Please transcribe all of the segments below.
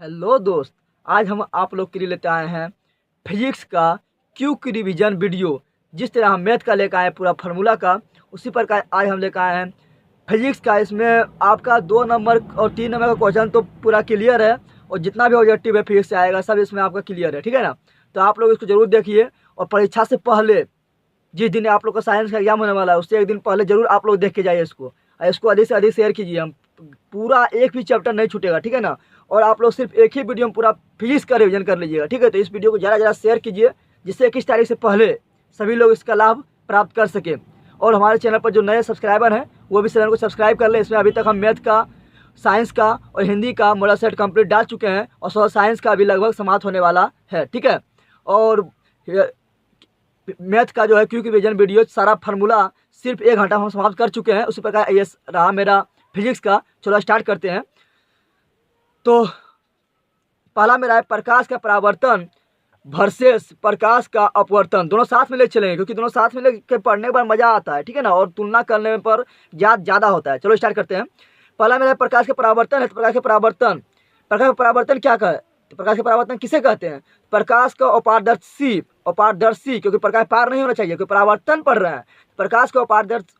Hello दोस्त, आज हम आप लोग के लिए लेते आए हैं फिजिक्स का क्यूक रिवीजन वीडियो। जिस तरह हम मैथ का लेकर आए पूरा फार्मूला का, उसी प्रकार आज हम लेकर आए हैं फिजिक्स का। इसमें आपका 2 नंबर और 3 नंबर का क्वेश्चन तो पूरा क्लियर है, और जितना भी ऑब्जेक्टिव है फिजिक्स से आएगा सब इसमें आपका क्लियर है, ठीक है ना। तो आप लोग इसको जरूर देखिए, और परीक्षा से पहले जिस दिन आप लोग का साइंस का एग्जाम होने वाला है उससे एक दिन पहले जरूर आप लोग देख के जाइए इसको, और इसको अधिक से अधिक शेयर कीजिए। हम पूरा एक भी चैप्टर नहीं छूटेगा, ठीक है ना। और आप लोग सिर्फ एक ही वीडियो में पूरा फिजिक्स का रिवीजन कर लीजिएगा, ठीक है। तो इस वीडियो को ज़्यादा शेयर कीजिए, जिससे 21 तारीख से पहले सभी लोग इसका लाभ प्राप्त कर सकें। और हमारे चैनल पर जो नए सब्सक्राइबर हैं वो भी चैनल को सब्सक्राइब कर लें। इसमें अभी तक हम मैथ का, साइंस का और हिंदी का मॉडल सेट कंप्लीट डाल चुके हैं, और सोशल साइंस का भी लगभग समाप्त होने वाला है, ठीक है। और मैथ का जो है क्यूक रिवीजन वीडियो सारा फार्मूला सिर्फ 1 घंटा हम समाप्त कर चुके हैं। उसी प्रकार ये रहा मेरा फिजिक्स का। चलो स्टार्ट करते हैं। तो पहला मेरा है प्रकाश का परावर्तन वर्सेस प्रकाश का अपवर्तन। दोनों साथ में ले चलेंगे, क्योंकि दोनों साथ में लेके पढ़ने पर मज़ा आता है, ठीक है ना, और तुलना करने पर ज़्यादा होता है। चलो स्टार्ट करते हैं। पहला मेरा प्रकाश का परावर्तन है। तो प्रकाश का परावर्तन क्या है? तो प्रकाश का परावर्तन किसे कहते हैं? प्रकाश का अपारदर्शी, क्योंकि प्रकाश पार नहीं होना चाहिए, क्योंकि परावर्तन पढ़ रहे हैं। प्रकाश को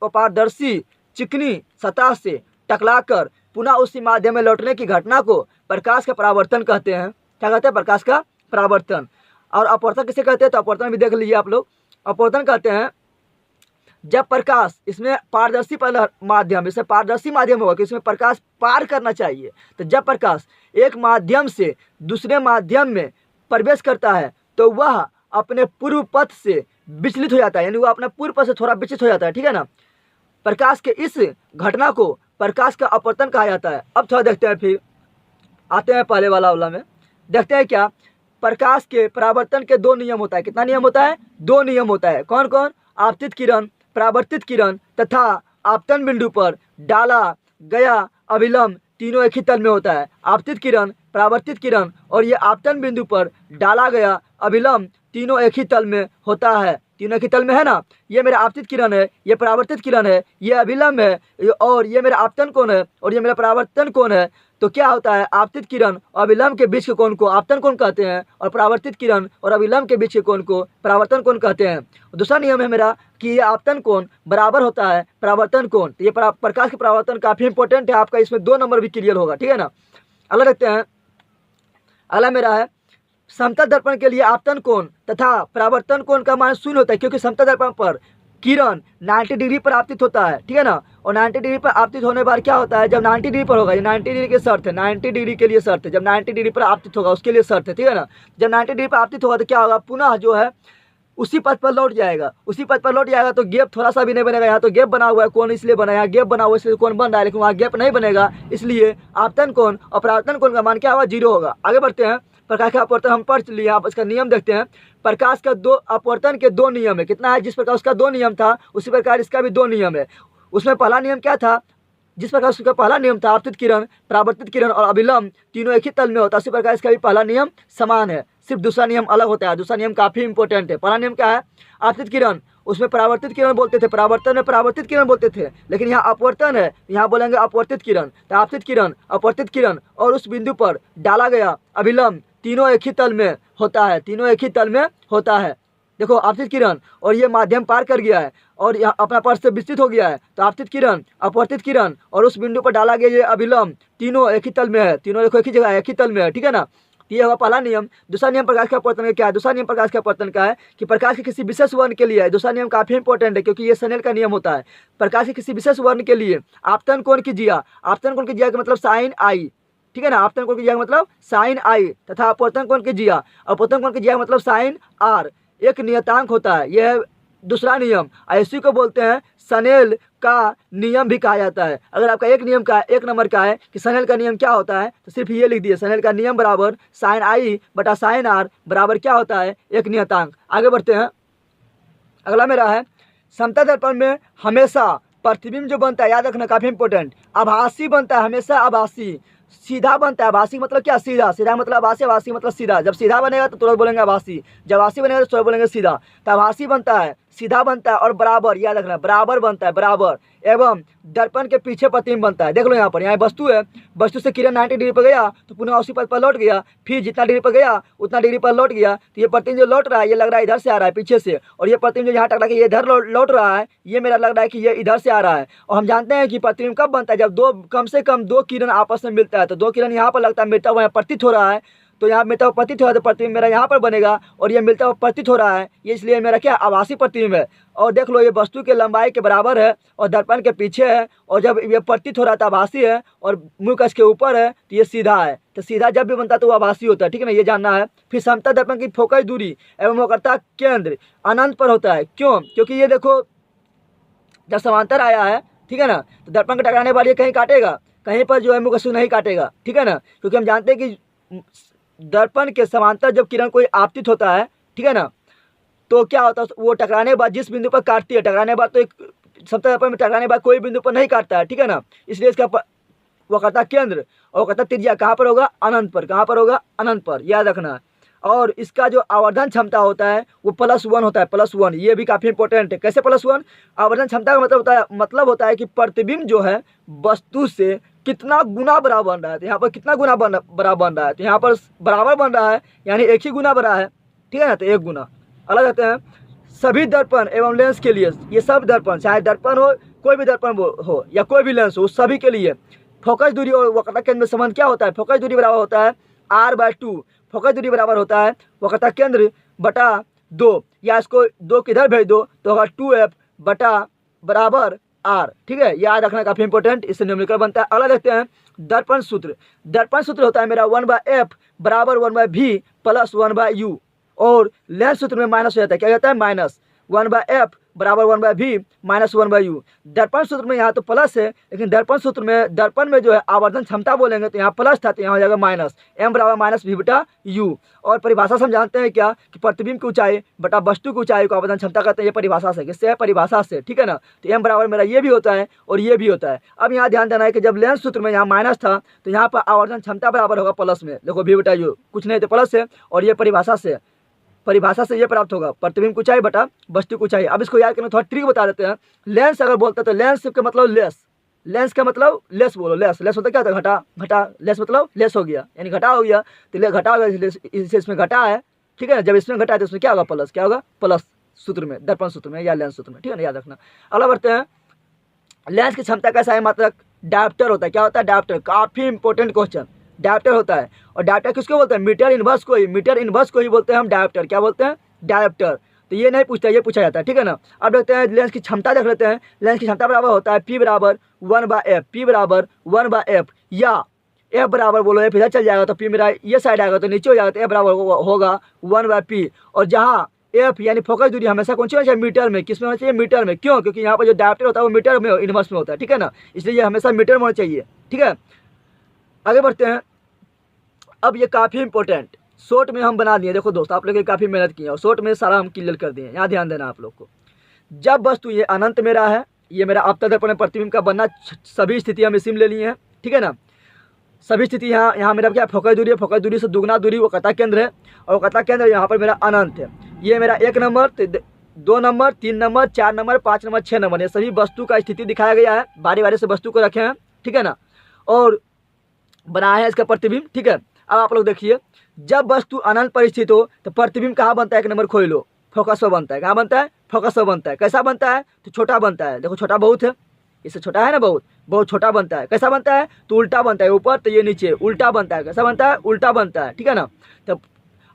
अपारदर्शी चिकनी सतह से टकराकर पुनः उसी माध्यम में लौटने की घटना को प्रकाश का परावर्तन कहते हैं। क्या कहते हैं? प्रकाश का परावर्तन। और अपवर्तन किसे कहते हैं? तो अपवर्तन भी देख लीजिए आप लोग। अपवर्तन कहते हैं जब प्रकाश, इसमें पारदर्शी माध्यम, इसमें पारदर्शी माध्यम होगा कि इसमें प्रकाश पार करना चाहिए। तो जब प्रकाश एक माध्यम से दूसरे माध्यम में प्रवेश करता है तो वह अपने पूर्व पथ से विचलित हो जाता है, यानी वह अपने पूर्व पथ से थोड़ा विचलित हो जाता है, ठीक है ना। प्रकाश के इस घटना को प्रकाश का अपवर्तन कहा जाता है। अब थोड़ा देखते हैं, फिर आते हैं पहले वाला में। देखते हैं क्या प्रकाश के परावर्तन के 2 नियम होता है। कितना नियम होता है? 2 नियम होता है। कौन कौन? आपतित किरण, परावर्तित किरण तथा आपतन बिंदु पर डाला गया अभिलंब, तीनों एक ही तल में होता है। आपतित किरण, परावर्तित किरण और ये आपतन बिंदु पर डाला गया अभिलंब तीनों एक ही तल में होता है। तीनों एक ही तल में है ना। ये मेरा आपतित किरण है, ये परावर्तित किरण है, ये अभिलंब है, और ये मेरा आपतन कोण है, और ये मेरा परावर्तन कोण है। तो क्या होता है? आपतित किरण और अभिलंब के बीच के कोण को आपतन कोण कहते हैं, और परावर्तित किरण और अभिलंब के बीच के कोण को परावर्तन कोण कहते हैं। दूसरा नियम है मेरा कि ये आपतन कोण बराबर होता है परावर्तन कोण। तो ये प्रकाश के परावर्तन काफ़ी इंपॉर्टेंट है आपका, इसमें 2 नंबर भी क्लियर होगा, ठीक है ना। अगला देखते हैं। अगला मेरा है समतल दर्पण के लिए आपतन कोण तथा परावर्तन कोण का मान 0 होता है, क्योंकि समतल दर्पण पर किरण 90 डिग्री पर आपतित होता है, ठीक है ना। और 90 डिग्री पर आपतित होने पर क्या होता है? जब 90 डिग्री पर होगा, ये 90 डिग्री की शर्त है, 90 डिग्री के लिए शर्त है। जब 90 डिग्री पर आपतित होगा उसके लिए शर्त है, ठीक है ना। जब 90 डिग्री पर आपतित होगा तो क्या होगा? पुनः जो है उसी पथ पर लौट जाएगा। उसी पथ पर लौट जाएगा तो गैप थोड़ा सा भी नहीं बनेगा। यहाँ तो गैप बना हुआ है, कौन इसलिए बना है, यहाँ गैप बना हुआ है इसलिए कौन बन रहा है, लेकिन वहाँ गैप नहीं बनेगा, इसलिए आपतन कोण और परावर्तन कोण का मान क्या होगा? 0 होगा। आगे बढ़ते हैं। प्रकाश का अपवर्तन हम पढ़ लिए, आप इसका नियम देखते हैं। प्रकाश का अपवर्तन के 2 नियम है। कितना है? जिस प्रकार उसका 2 नियम था उसी प्रकार इसका भी 2 नियम है। उसमें पहला नियम क्या था? जिस प्रकार उसका पहला नियम था आपतित किरण, परावर्तित किरण और अभिलंब तीनों एक ही तल में होता है, उसी प्रकार इसका भी पहला नियम समान है, सिर्फ दूसरा नियम अलग होता है। दूसरा नियम काफ़ी इंपॉर्टेंट है। पहला नियम क्या है? आपतित किरण, उसमें परावर्तित किरण बोलते थे, परावर्तन में परावर्तित किरण बोलते थे, लेकिन यहाँ अपवर्तन है, यहाँ बोलेंगे अपवर्तित किरण। तो आपतित किरण, अपवर्तित किरण और उस बिंदु पर डाला गया अभिलंब तीनों एक ही तल में होता है, तीनों एक ही तल में होता है। देखो आपतित किरण और ये माध्यम पार कर गया है और यह अपना पथ से विस्तृत हो गया है, तो आपतित किरण, अपवर्तित किरण और उस बिंदु पर डाला गया ये अभिलंब तीनों एक ही तल में है, तीनों देखो एक ही जगह एक ही तल में है, ठीक है ना। ये होगा पहला नियम। दूसरा नियम प्रकाश का अपवर्तन का क्या है? दूसरा नियम प्रकाश का अपवर्तन का है कि प्रकाश के किसी विशेष वर्ण के लिए है। दूसरा नियम काफी इंपॉर्टेंट है, क्योंकि ये स्नेल का नियम होता है। प्रकाश के किसी विशेष वर्ण के लिए आपतन कोण की जिया, आपतन कोण की जिया का मतलब साइन आई, ठीक है ना। आपतन कोण की जिया का मतलब साइन आई तथा अपवर्तन कोण की जिया, अपवर्तन कोण की जिया का मतलब साइन आर एक नियतांक होता है। यह है दूसरा नियम। इसी को बोलते हैं स्नेल का नियम भी कहा जाता है। अगर आपका एक नियम का 1 नंबर का है कि स्नेल का नियम क्या होता है, तो सिर्फ ये लिख दिए, स्नेल का नियम बराबर साइन आई बटा साइन आर बराबर क्या होता है? एक नियतांक। आगे बढ़ते हैं। अगला मेरा है समतल दर्पण में हमेशा प्रतिबिंब जो बनता है, याद रखना काफी इंपॉर्टेंट, आभासी बनता है, हमेशा आभासी। सीधा बनता है। आभासी मतलब क्या? सीधा। सीधा मतलब आभासी, आभासी मतलब सीधा। जब सीधा बनेगा तो तुरंत बोलेंगे आभासी, जब आभासी बनेगा तो तुरंत बोलेंगे सीधा। तो आभासी बनता है सीधा बनता है और बराबर, याद रखना बराबर बनता है, बराबर एवं दर्पण के पीछे प्रतिबिंब बनता है। देख लो यहाँ पर, यहाँ वस्तु है, वस्तु से किरण 90 डिग्री पर गया तो पुनः उसी पद पर लौट गया, फिर जितना डिग्री पर गया उतना डिग्री पर लौट गया। तो ये प्रतिबिंब जो लौट रहा है ये लग रहा है इधर से आ रहा है पीछे से, और ये प्रतिबिंब जो यहाँ टकरा के ये इधर लौट रहा है, ये मेरा लग रहा है कि ये इधर से आ रहा है। और हम जानते हैं कि प्रतिबिंब कब बनता है, जब कम से कम दो किरण आपस में मिलता है। तो दो किरण यहाँ पर लगता है, मिलता हुआ प्रतीत हो रहा है, तो यहाँ मिलता हुआ प्रतीत हो रहा है, तो प्रतिबिंब मेरा यहाँ पर बनेगा, और ये मिलता हुआ प्रतीत हो रहा है, ये इसलिए मेरा क्या आभासी प्रतिबिंब है। और देख लो ये वस्तु के लंबाई के बराबर है और दर्पण के पीछे है, और जब ये प्रतीत हो रहा है तो आभासी है, और मुँह कस के ऊपर है तो ये सीधा है। तो सीधा जब भी बनता है तो वो आभासी होता है, ठीक है ना, ये जानना है। फिर समतल दर्पण की फोकस दूरी एवं वक्रता केंद्र अनंत पर होता है। क्यों? क्योंकि ये देखो जब समांतर आया है, ठीक है ना, तो दर्पण के टकराने वाली कहीं काटेगा, कहीं पर जो है मुँह कस नहीं काटेगा, ठीक है ना, क्योंकि हम जानते हैं कि दर्पण के समांतर जब किरण कोई आपतित होता है, ठीक है ना, तो क्या होता है, वो टकराने के बाद जिस बिंदु पर काटती है, टकराने के बाद तो एक समतल दर्पण में टकराने के बाद कोई बिंदु पर नहीं काटता है, ठीक है ना, इसलिए इसका वक्रता केंद्र और वक्रता त्रिज्या कहाँ पर होगा, अनंत पर। कहाँ पर होगा, अनंत पर, याद रखना है। और इसका जो आवर्धन क्षमता होता है वो +1 होता है, +1, ये भी काफ़ी इंपॉर्टेंट है। कैसे +1? आवर्धन क्षमता का मतलब होता है कि प्रतिबिंब जो है वस्तु से कितना गुना बड़ा बन रहा है। तो यहाँ पर कितना गुना बड़ा बन रहा है, तो यहाँ पर बराबर बन रहा है, यानी एक ही गुना बड़ा है, ठीक है ना, तो 1 गुना। अलग रहते हैं सभी दर्पण एवं लेंस के लिए, ये सब दर्पण, चाहे दर्पण हो, कोई भी दर्पण हो या कोई भी लेंस हो, सभी के लिए फोकस दूरी और वक्रता केंद्र में संबंध क्या होता है, फोकस दूरी बराबर होता है R/2, फोकस दूरी बराबर होता है वक्रता केंद्र बटा 2, या इसको 2 किधर भेज दो तो होगा 2F बटा बराबर R, ठीक है, याद रखना काफ़ी इंपॉर्टेंट, इससे न्यूमेरिकल बनता है। अगला देखते हैं दर्पण सूत्र। दर्पण सूत्र होता है मेरा 1/F बराबर 1/V प्लस 1/U, और लेंस सूत्र में माइनस हो जाता है, क्या कहता है, माइनस 1/F बराबर 1/V माइनस 1/U। दर्पण सूत्र में यहाँ तो प्लस है, लेकिन दर्पण सूत्र में दर्पण में जो है आवर्धन क्षमता बोलेंगे तो यहाँ प्लस था, तो यहाँ हो जाएगा माइनस, M बराबर -V/U। और परिभाषा से हम जानते हैं क्या, कि प्रतिबिंब की ऊंचाई बटा वस्तु की ऊंचाई को आवर्धन क्षमता कहते हैं। ये परिभाषा से, किससे है, परिभाषा से, ठीक है ना। तो M बराबर मेरा ये भी होता है और ये भी होता है। अब यहाँ ध्यान देना है कि जब लेंस सूत्र में यहाँ माइनस था तो यहाँ पर आवर्धन क्षमता बराबर होगा प्लस में, देखो V/U, कुछ नहीं तो प्लस है, और ये परिभाषा से ये प्राप्त होगा प्रतिबिंब की ऊंचाई बटा वस्तु की ऊंचाई। अब इसको याद करना, थोड़ा ट्रिक बता देते हैं। लेंस अगर बोलते तो लेंस का मतलब लेंस का मतलब लेस बोलो, लेस होता क्या होता है, घटा, लेस मतलब लेस हो गया, यानी घटा हो गया, तो घटा हो गया, इसमें घटा है, ठीक है ना। जब इसमें घटा है तो इसमें क्या होगा, प्लस, क्या होगा, प्लस सूत्र में, दर्पण सूत्र में या लेंस सूत्र में, ठीक है ना, याद रखना। अगला बढ़ते हैं, लेंस की क्षमता का सहायक मात्रक डायोप्टर होता है। क्या होता है, डायोप्टर, काफ़ी इंपॉर्टेंट क्वेश्चन, डायोप्टर होता है। और डायोप्टर किसको बोलते हैं, मीटर इनवर्स को ही बोलते हैं हम डायोप्टर। क्या बोलते हैं, डायोप्टर। तो ये नहीं पूछता, ये पूछा जाता है, ठीक है ना। अब देखते हैं लेंस की क्षमता, देख लेते हैं। लेंस की क्षमता बराबर होता है P बराबर 1/F, P बराबर 1/F, या F बराबर बोलो, F इधर चल जाएगा तो P मेरा ये साइड आएगा तो नीचे हो जाएगा, तो F बराबर होगा 1/P। और जहाँ F यानी फोकस दूरी हमेशा कौन सी होना चाहिए, मीटर में। किस में होना चाहिए, मीटर में। क्यों? क्योंकि यहाँ पर जो डायोप्टर होता है वो मीटर में इनवर्स में होता है, ठीक है ना, इसलिए ये हमेशा मीटर में होना चाहिए, ठीक है। आगे बढ़ते हैं। अब ये काफ़ी इंपॉर्टेंट शॉर्ट में हम बना दिए, देखो दोस्त आप लोग काफ़ी मेहनत की है और शॉर्ट में सारा हम क्लियर कर दिए। यहाँ ध्यान देना आप लोग को, जब वस्तु ये अनंत मेरा है, ये मेरा आपतन दर्पण प्रतिबिंब का बनना, सभी स्थिति हम इसी में ले लिए हैं, ठीक है ना। सभी स्थिति यहाँ मेरा क्या, फोकस दूरी है, फोकस दूरी से दुगना दूरी वक्रता केंद्र है, और वक्रता केंद्र यहाँ पर मेरा अनंत है। ये मेरा 1 number, 2 number, 3 number, 4 number, 5 number, 6 number, ये सभी वस्तु का स्थिति दिखाया गया है, बारी बारी से वस्तु को रखे हैं, ठीक है ना, और बनाया है इसका प्रतिबिंब, ठीक है। अब आप लोग देखिए, जब वस्तु अनंत पर स्थित हो तो प्रतिबिंब कहाँ बनता है, 1 नंबर खोल लो, फोकस पर बनता है। कहाँ बनता है, फोकस पर बनता है। कैसा बनता है, तो छोटा बनता है, देखो छोटा बहुत है, इससे छोटा है ना, बहुत छोटा बनता है। कैसा बनता है, तो उल्टा बनता है, ऊपर तो ये नीचे, उल्टा बनता है। कैसा बनता है, उल्टा बनता है, ठीक है ना। तब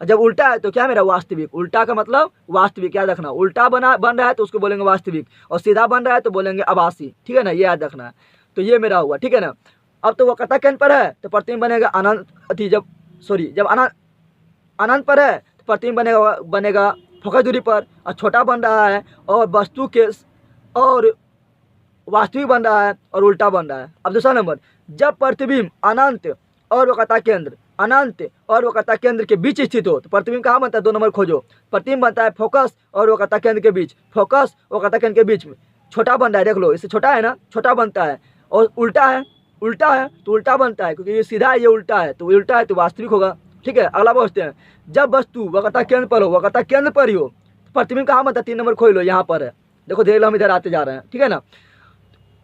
जब उल्टा है तो क्या मेरा, वास्तविक। उल्टा का मतलब वास्तविक, याद रखना। उल्टा बन रहा है तो उसको बोलेंगे वास्तविक, और सीधा बन रहा है तो बोलेंगे आभासी, ठीक है ना, ये याद रखना है। तो ये मेरा हुआ, ठीक है ना। अब तो वक्रता केंद्र पर है तो प्रतिबिंब बनेगा जब अनंत पर है तो प्रतिबिंब बनेगा फोकस दूरी पर, और छोटा बन रहा है और वस्तु के और वास्तविक बन रहा है और उल्टा बन रहा है। अब दूसरा नंबर, जब प्रतिबिंब अनंत और वक्रता केंद्र के बीच स्थित हो तो प्रतिबिंब कहाँ बनता है, 2 नंबर खोजो। प्रतिबिंब बनता है फोकस और वक्रता केंद्र के बीच, फोकस और वक्रता केंद्र के बीच में छोटा बन रहा है, देख लो, इससे छोटा है ना, छोटा बनता है। और उल्टा है तो उल्टा बनता है, क्योंकि ये सीधा है, ये उल्टा है, तो उल्टा है तो वास्तविक होगा, ठीक है। अगला पूछते हैं, जब वस्तु वक्रता केंद्र पर ही हो प्रतिबिंब कहाँ बनता है, 3 नंबर खोल लो, यहाँ पर है। देखो धीरे हम इधर आते जा रहे हैं, ठीक है ना।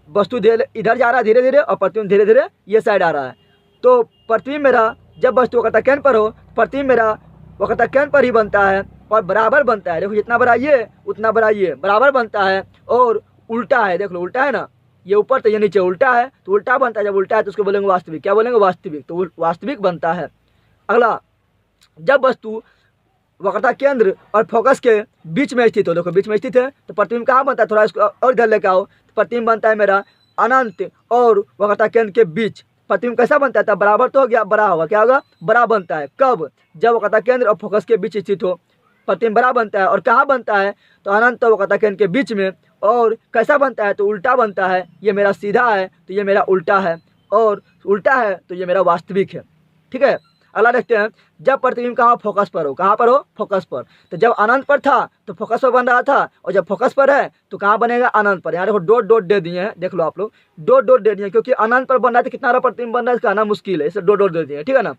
वस्तु धीरे इधर जा रहा है धीरे धीरे, और प्रतिबिंब धीरे धीरे ये साइड आ रहा है। तो प्रतिबिंब मेरा जब वस्तु वक्रता केंद्र पर हो, प्रतिबिंब मेरा वक्रता केंद्र पर ही बनता है और बराबर बनता है। देखो जितना बड़ा ये उतना बड़ा ये, बराबर बनता है और उल्टा है। देख लो उल्टा है ना, ये ऊपर तो ये नीचे, उल्टा है तो उल्टा बनता है। जब उल्टा है तो उसको बोलेंगे वास्तविक। क्या बोलेंगे, वास्तविक। तो वास्तविक बनता है। अगला, जब वस्तु वक्रता केंद्र और फोकस के बीच में स्थित हो, देखो बीच में स्थित है तो प्रतिबिंब कहाँ बनता है, थोड़ा इसको और इधर लेके आओ। तो प्रतिबिंब बनता है मेरा अनंत और वक्रता केंद्र के बीच। प्रतिबिंब कैसा बनता है, तब बराबर तो हो गया, बड़ा होगा, क्या होगा, बड़ा बनता है। कब, जब वक्रता केंद्र और फोकस के बीच स्थित हो, प्रतिबिंब बड़ा बनता है। और कहाँ बनता है, तो अनंत और वक्रता केंद्र के बीच में। और कैसा बनता है, तो उल्टा बनता है। ये मेरा सीधा है तो ये मेरा उल्टा है, और उल्टा है तो ये मेरा वास्तविक है, ठीक है। अगला देखते हैं, जब प्रतिबिंब कहाँ फोकस पर हो, कहाँ पर हो, फोकस पर। तो जब अनंत पर था तो फोकस पर बन रहा था, और जब फोकस पर है तो कहाँ बनेगा, अनंत पर। यहाँ देखो डॉट डॉट दे दिए हैं, देख लो आप लोग, डॉट डॉट दे दिए, क्योंकि अनंत पर बन रहा है तो कितना बड़ा प्रतिबिंब बन रहा है इसका आना मुश्किल है, इससे डॉट डॉट दे दिए, ठीक है ना।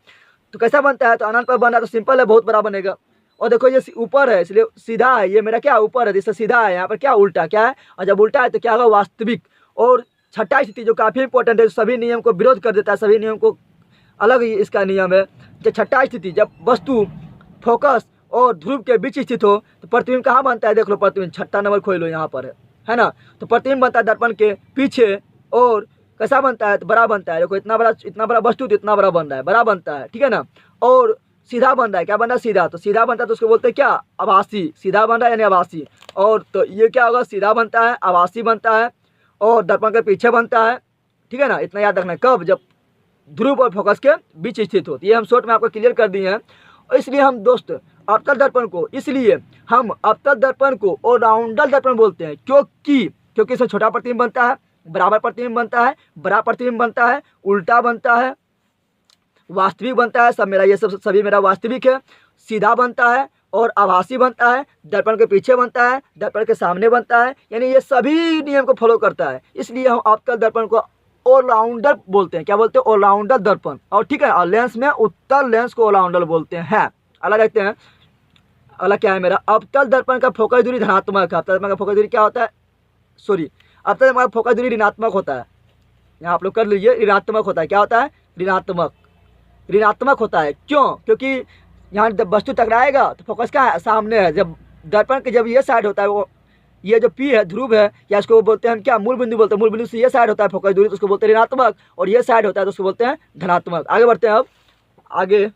तो कैसा बनता है, तो अनंत पर बन रहा है तो सिंपल है, बहुत बड़ा बनेगा। और देखो ये ऊपर है इसलिए सीधा है, ये मेरा क्या ऊपर है इससे सीधा है, यहाँ पर क्या उल्टा, क्या है, और जब उल्टा है तो क्या होगा, वास्तविक। और छठा स्थिति जो काफ़ी इंपॉर्टेंट है, सभी नियम को विरोध कर देता है, सभी नियम को अलग ही इसका नियम है। जो छठा स्थिति, जब वस्तु फोकस और ध्रुव के बीच स्थित हो तो प्रतिबिंब कहाँ बनता है, देख लो प्रतिबिंब, छठा नंबर खोल लो, यहाँ पर है ना। तो प्रतिबिंब बनता है दर्पण के पीछे, और कैसा बनता है, तो बड़ा बनता है। देखो इतना बड़ा वस्तु तो इतना बड़ा बन रहा है, बड़ा बनता है, ठीक है ना। और सीधा बन रहा है, क्या बन रहा है, सीधा। तो सीधा बनता है तो उसको बोलते हैं क्या, आभासी। सीधा बन रहा है यानी आभासी। और तो ये क्या होगा, सीधा बनता है, आभासी बनता है, और दर्पण के पीछे बनता है, ठीक है ना। इतना याद रखना है, कब, जब ध्रुव और फोकस के बीच स्थित होती है। हम शॉर्ट में आपको क्लियर कर दिए हैं। और इसलिए हम दोस्त अवतल दर्पण को, इसलिए हम अवतल दर्पण को ऑलराउंडर दर्पण बोलते हैं, क्योंकि इसमें छोटा प्रतिबिंब बनता है, बराबर प्रतिबिंब बनता है, बड़ा प्रतिबिंब बनता है, उल्टा बनता है, वास्तविक बनता है। सब मेरा ये सब सभी मेरा वास्तविक है। सीधा बनता है और आभासी बनता है, दर्पण के पीछे बनता है, दर्पण के सामने बनता है, यानी ये सभी नियम को फॉलो करता है। इसलिए हम अवतल दर्पण को ऑलराउंडर बोलते हैं। क्या बोलते हैं, ऑलराउंडर दर्पण। और ठीक है, और लेंस में उत्तल लेंस को ऑलराउंडर बोलते हैं। अगला देखते हैं, अगला क्या है मेरा, अवतल दर्पण का फोकस दूरी धनात्मक है। अवतल दर्पण का फोकस दूरी क्या होता है, अवतल दर्पण का फोकस दूरी ऋणात्मक होता है। यहाँ आप लोग कर लीजिए, ऋणात्मक होता है। क्या होता है, ऋणात्मक होता है। क्यों, क्योंकि यहाँ जब वस्तु टकराएगा तो फोकस क्या है, सामने है। जब दर्पण के जब ये साइड होता है, वो ये जो पी है, ध्रुव है, या इसको बोलते हैं हम क्या, मूल बिंदु बोलते हैं। मूल बिंदु से ये साइड होता है फोकस दूरी, तो उसको बोलते हैं ऋणात्मक, और ये साइड होता है तो उसको बोलते हैं धनात्मक। आगे बढ़ते हैं अब आगे।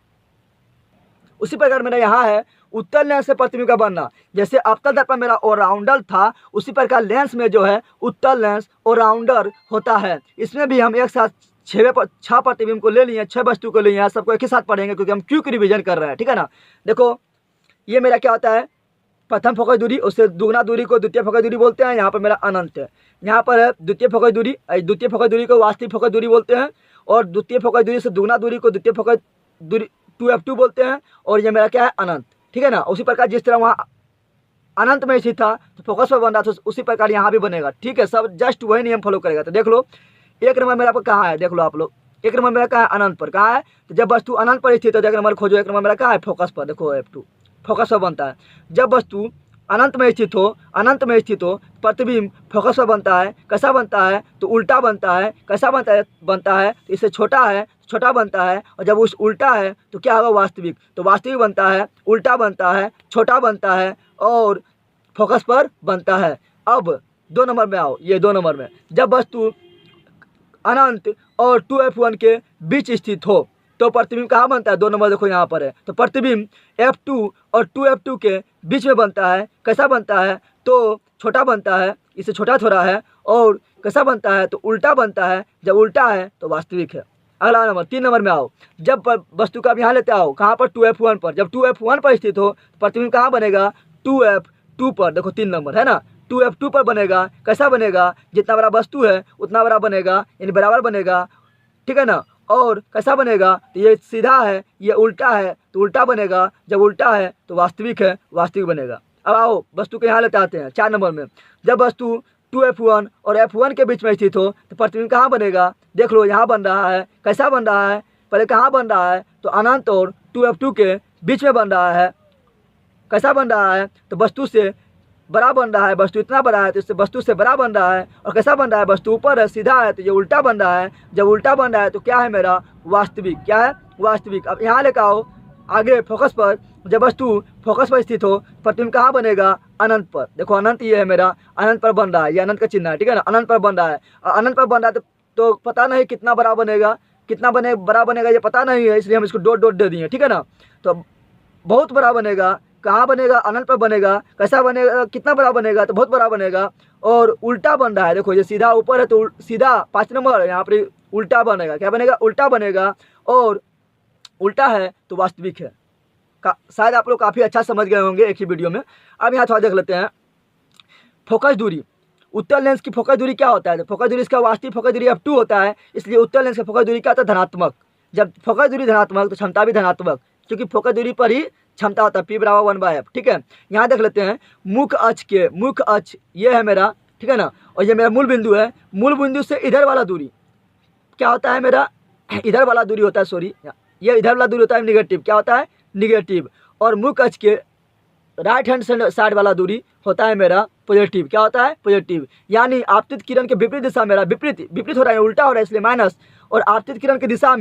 उसी प्रकार मेरा यहाँ है उत्तल लेंस से प्रतिबिंब का बनना। जैसे अवतल दर्पण मेरा ऑलराउंडर था, उसी प्रकार लेंस में जो है उत्तल लेंस ऑलराउंडर होता है। इसमें भी हम एक साथ 6 प्रतिबिंब को ले लिए, 6 वस्तु को ले लिए, सबको एक ही साथ पढ़ेंगे क्योंकि हम क्यों की रिविजन कर रहे हैं, ठीक है ना। देखो ये मेरा क्या होता है, प्रथम फोकस दूरी, उससे दुगना दूरी को द्वितीय फोकस दूरी बोलते हैं। यहाँ पर मेरा अनंत है, यहाँ पर है द्वितीय फोकस दूरी, द्वितीय फोकस दूरी को वास्तविक फोकस दूरी बोलते हैं। और द्वितीय फोकस दूरी से दुगना दूरी को द्वितीय फोकस दूरी 2f2 बोलते हैं। और ये मेरा क्या है, अनंत, ठीक है ना। उसी प्रकार जिस तरह वहाँ अनंत में स्थित था तो फोकस पर बन रहा था, उसी प्रकार यहाँ भी बनेगा, ठीक है। सब जस्ट वही नियम फॉलो करेगा। तो देख लो एक नंबर मेरा पर कहाँ है, देख लो आप लोग, एक नंबर मेरा कहाँ है, अनंत पर। कहाँ है, तो जब वस्तु अनंत पर स्थित है तो एक नंबर खोजो, एक नंबर मेरा कहाँ है, फोकस पर। देखो f2 फोकस पर बनता है। जब वस्तु अनंत में स्थित हो, प्रतिबिंब फोकस पर बनता है। कैसा बनता है, तो उल्टा बनता है। कैसा बनता है तो इससे छोटा बनता है। और जब उस उल्टा है तो क्या होगा, वास्तविक। तो वास्तविक बनता है, उल्टा बनता है, छोटा बनता है, और फोकस पर बनता है। अब 2 नंबर में आओ, ये 2 नंबर में जब वस्तु अनंत और 2f1 के बीच स्थित हो तो प्रतिबिंब कहाँ बनता है, 2 नंबर देखो यहाँ पर है। तो प्रतिबिंब f2 और 2f2 के बीच में बनता है। कैसा बनता है, तो छोटा बनता है, इससे छोटा थोड़ा है। और कैसा बनता है, तो उल्टा बनता है। जब उल्टा है तो वास्तविक है। अगला नंबर 3 नंबर में आओ, जब वस्तु का यहाँ लेते आओ, कहाँ पर, 2f1 पर। जब 2f1 पर स्थित हो तो प्रतिबिंब कहाँ बनेगा, 2f2 पर। देखो 3 नंबर है ना, 2f2 पर बनेगा। कैसा बनेगा, जितना बड़ा वस्तु है उतना बड़ा बनेगा, यानी बराबर बनेगा, ठीक है ना। और कैसा बनेगा, तो ये सीधा है, ये उल्टा है तो उल्टा बनेगा। जब उल्टा है तो वास्तविक है, वास्तविक बनेगा। अब आओ वस्तु के यहाँ लेते आते हैं 4 नंबर में। जब वस्तु 2f1 और f1 के बीच में स्थित हो तो प्रतिबिंब कहाँ बनेगा, देख लो यहाँ बन रहा है। कैसा बन रहा है, पहले कहाँ बन रहा है, तो अनंत और 2f2 के बीच में बन रहा है। कैसा बन रहा है, तो वस्तु से बड़ा बन रहा है, वस्तु इतना बड़ा है तो इससे वस्तु से बड़ा बन रहा है। और कैसा बन रहा है, वस्तु ऊपर है, सीधा है, तो ये उल्टा बन रहा है। जब उल्टा बन रहा है तो क्या है मेरा, वास्तविक। क्या है, वास्तविक। अब यहाँ लेकर आओ आगे फोकस पर। जब वस्तु फोकस पर स्थित हो, प्रतिबिंब कहाँ बनेगा, अनंत पर। देखो अनंत ये है मेरा, अनंत पर बन रहा है, ये अनंत का चिन्ह है, ठीक है ना, अनंत पर बन रहा है। और अनंत पर बन रहा है तो पता नहीं कितना बड़ा बनेगा, कितना बड़ा बनेगा ये पता नहीं है, इसलिए हम इसको डॉट डॉट दे दिए, ठीक है ना। तो बहुत बड़ा बनेगा, कहाँ बनेगा, अनंत पर बनेगा। कैसा बनेगा, कितना बड़ा बनेगा, तो बहुत बड़ा बनेगा। और उल्टा बन रहा है, देखो ये सीधा ऊपर है तो सीधा 5 नंबर, यहाँ पर उल्टा बनेगा। क्या बनेगा, उल्टा बनेगा। और उल्टा है तो वास्तविक है। शायद आप लोग काफ़ी अच्छा समझ गए होंगे एक ही वीडियो में। अब यहाँ थोड़ा देख लेते हैं फोकस दूरी। उत्तल लेंस की फोकस दूरी क्या होता है, तो फोकस दूरी इसका वास्तविक फोकस दूरी f2 होता है, इसलिए उत्तल लेंस का फोकस दूरी क्या होता है, धनात्मक। जब फोकस दूरी धनात्मक तो क्षमता भी धनात्मक, क्योंकि फोकस दूरी पर ही क्षमता होता है, P = 1/f, ठीक है। यहाँ देख लेते हैं मुख्य अक्ष ये है मेरा, ठीक है ना, और ये मेरा मूल बिंदु है। मूल बिंदु से इधर वाला दूरी क्या होता है मेरा, इधर वाला दूरी होता है, सॉरी ये इधर वाला दूरी होता है निगेटिव। क्या होता है, निगेटिव। और मुख्य अक्ष के राइट हैंड साइड वाला दूरी होता है मेरा पॉजिटिव। क्या होता है, पॉजिटिव। यानी आपतित किरण के विपरीत दिशा मेरा विपरीत हो रहा है, उल्टा हो रहा है, इसलिए माइनस। और आपतित किरण की दिशा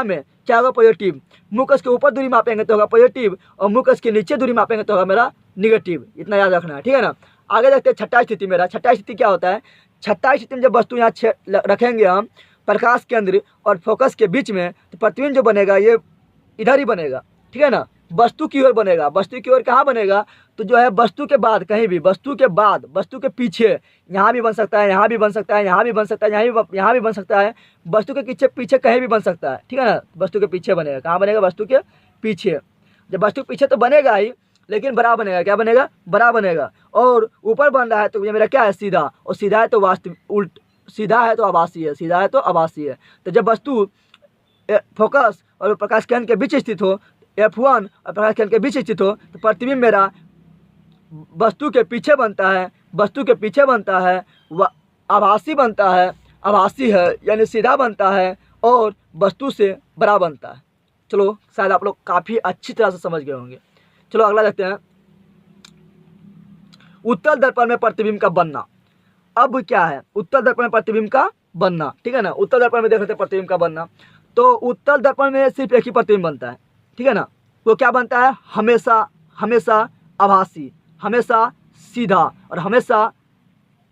में क्या होगा, पॉजिटिव। मुख्य अक्ष के ऊपर दूरी मापेंगे तो होगा पॉजिटिव, और मुख्य अक्ष के नीचे दूरी मापेंगे तो होगा मेरा निगेटिव। इतना याद रखना है, ठीक है ना। आगे देखते हैं छठा स्थिति मेरा। छठा स्थिति क्या होता है, छठा स्थिति में जब वस्तु यहाँ रखेंगे हम प्रकाश केंद्र और फोकस के बीच में, तो प्रतिबिंब जो बनेगा ये इधर ही बनेगा, ठीक है ना, वस्तु की ओर बनेगा। वस्तु की ओर कहाँ बनेगा, तो जो है वस्तु के बाद कहीं भी, वस्तु के बाद, वस्तु के पीछे, यहाँ भी बन सकता है, यहाँ भी बन सकता है, यहाँ भी बन सकता है, यहाँ भी बन सकता है, वस्तु के पीछे कहीं भी बन सकता है, ठीक है ना। वस्तु के पीछे बनेगा, कहाँ बनेगा, वस्तु के पीछे। जब वस्तु के पीछे तो बनेगा ही, लेकिन बड़ा बनेगा। क्या बनेगा, बड़ा बनेगा। और ऊपर बन रहा है तो ये मेरा क्या है, सीधा। और सीधा है तो वास्तविक, सीधा है तो आभासी है, सीधा है तो आभासी है। तो जब वस्तु फोकस और प्रकाश केंद्र के बीच स्थित हो, F1 और प्रकाश केंद्र के बीच स्थित हो, तो प्रतिबिंब मेरा वस्तु के पीछे बनता है, वस्तु के पीछे बनता है, आभासी बनता है, आभासी है यानी सीधा बनता है, और वस्तु से बड़ा बनता है। चलो शायद आप लोग काफ़ी अच्छी तरह से समझ गए होंगे। चलो अगला देखते हैं, उत्तल दर्पण में प्रतिबिंब का बनना। अब क्या है, उत्तल दर्पण में प्रतिबिंब का बनना, ठीक है ना। उत्तल दर्पण में देख लेते हैं प्रतिबिंब का बनना। तो उत्तल दर्पण में सिर्फ एक ही प्रतिबिंब बनता है, ठीक है ना। वो क्या बनता है, हमेशा आभासी, हमेशा सीधा, और हमेशा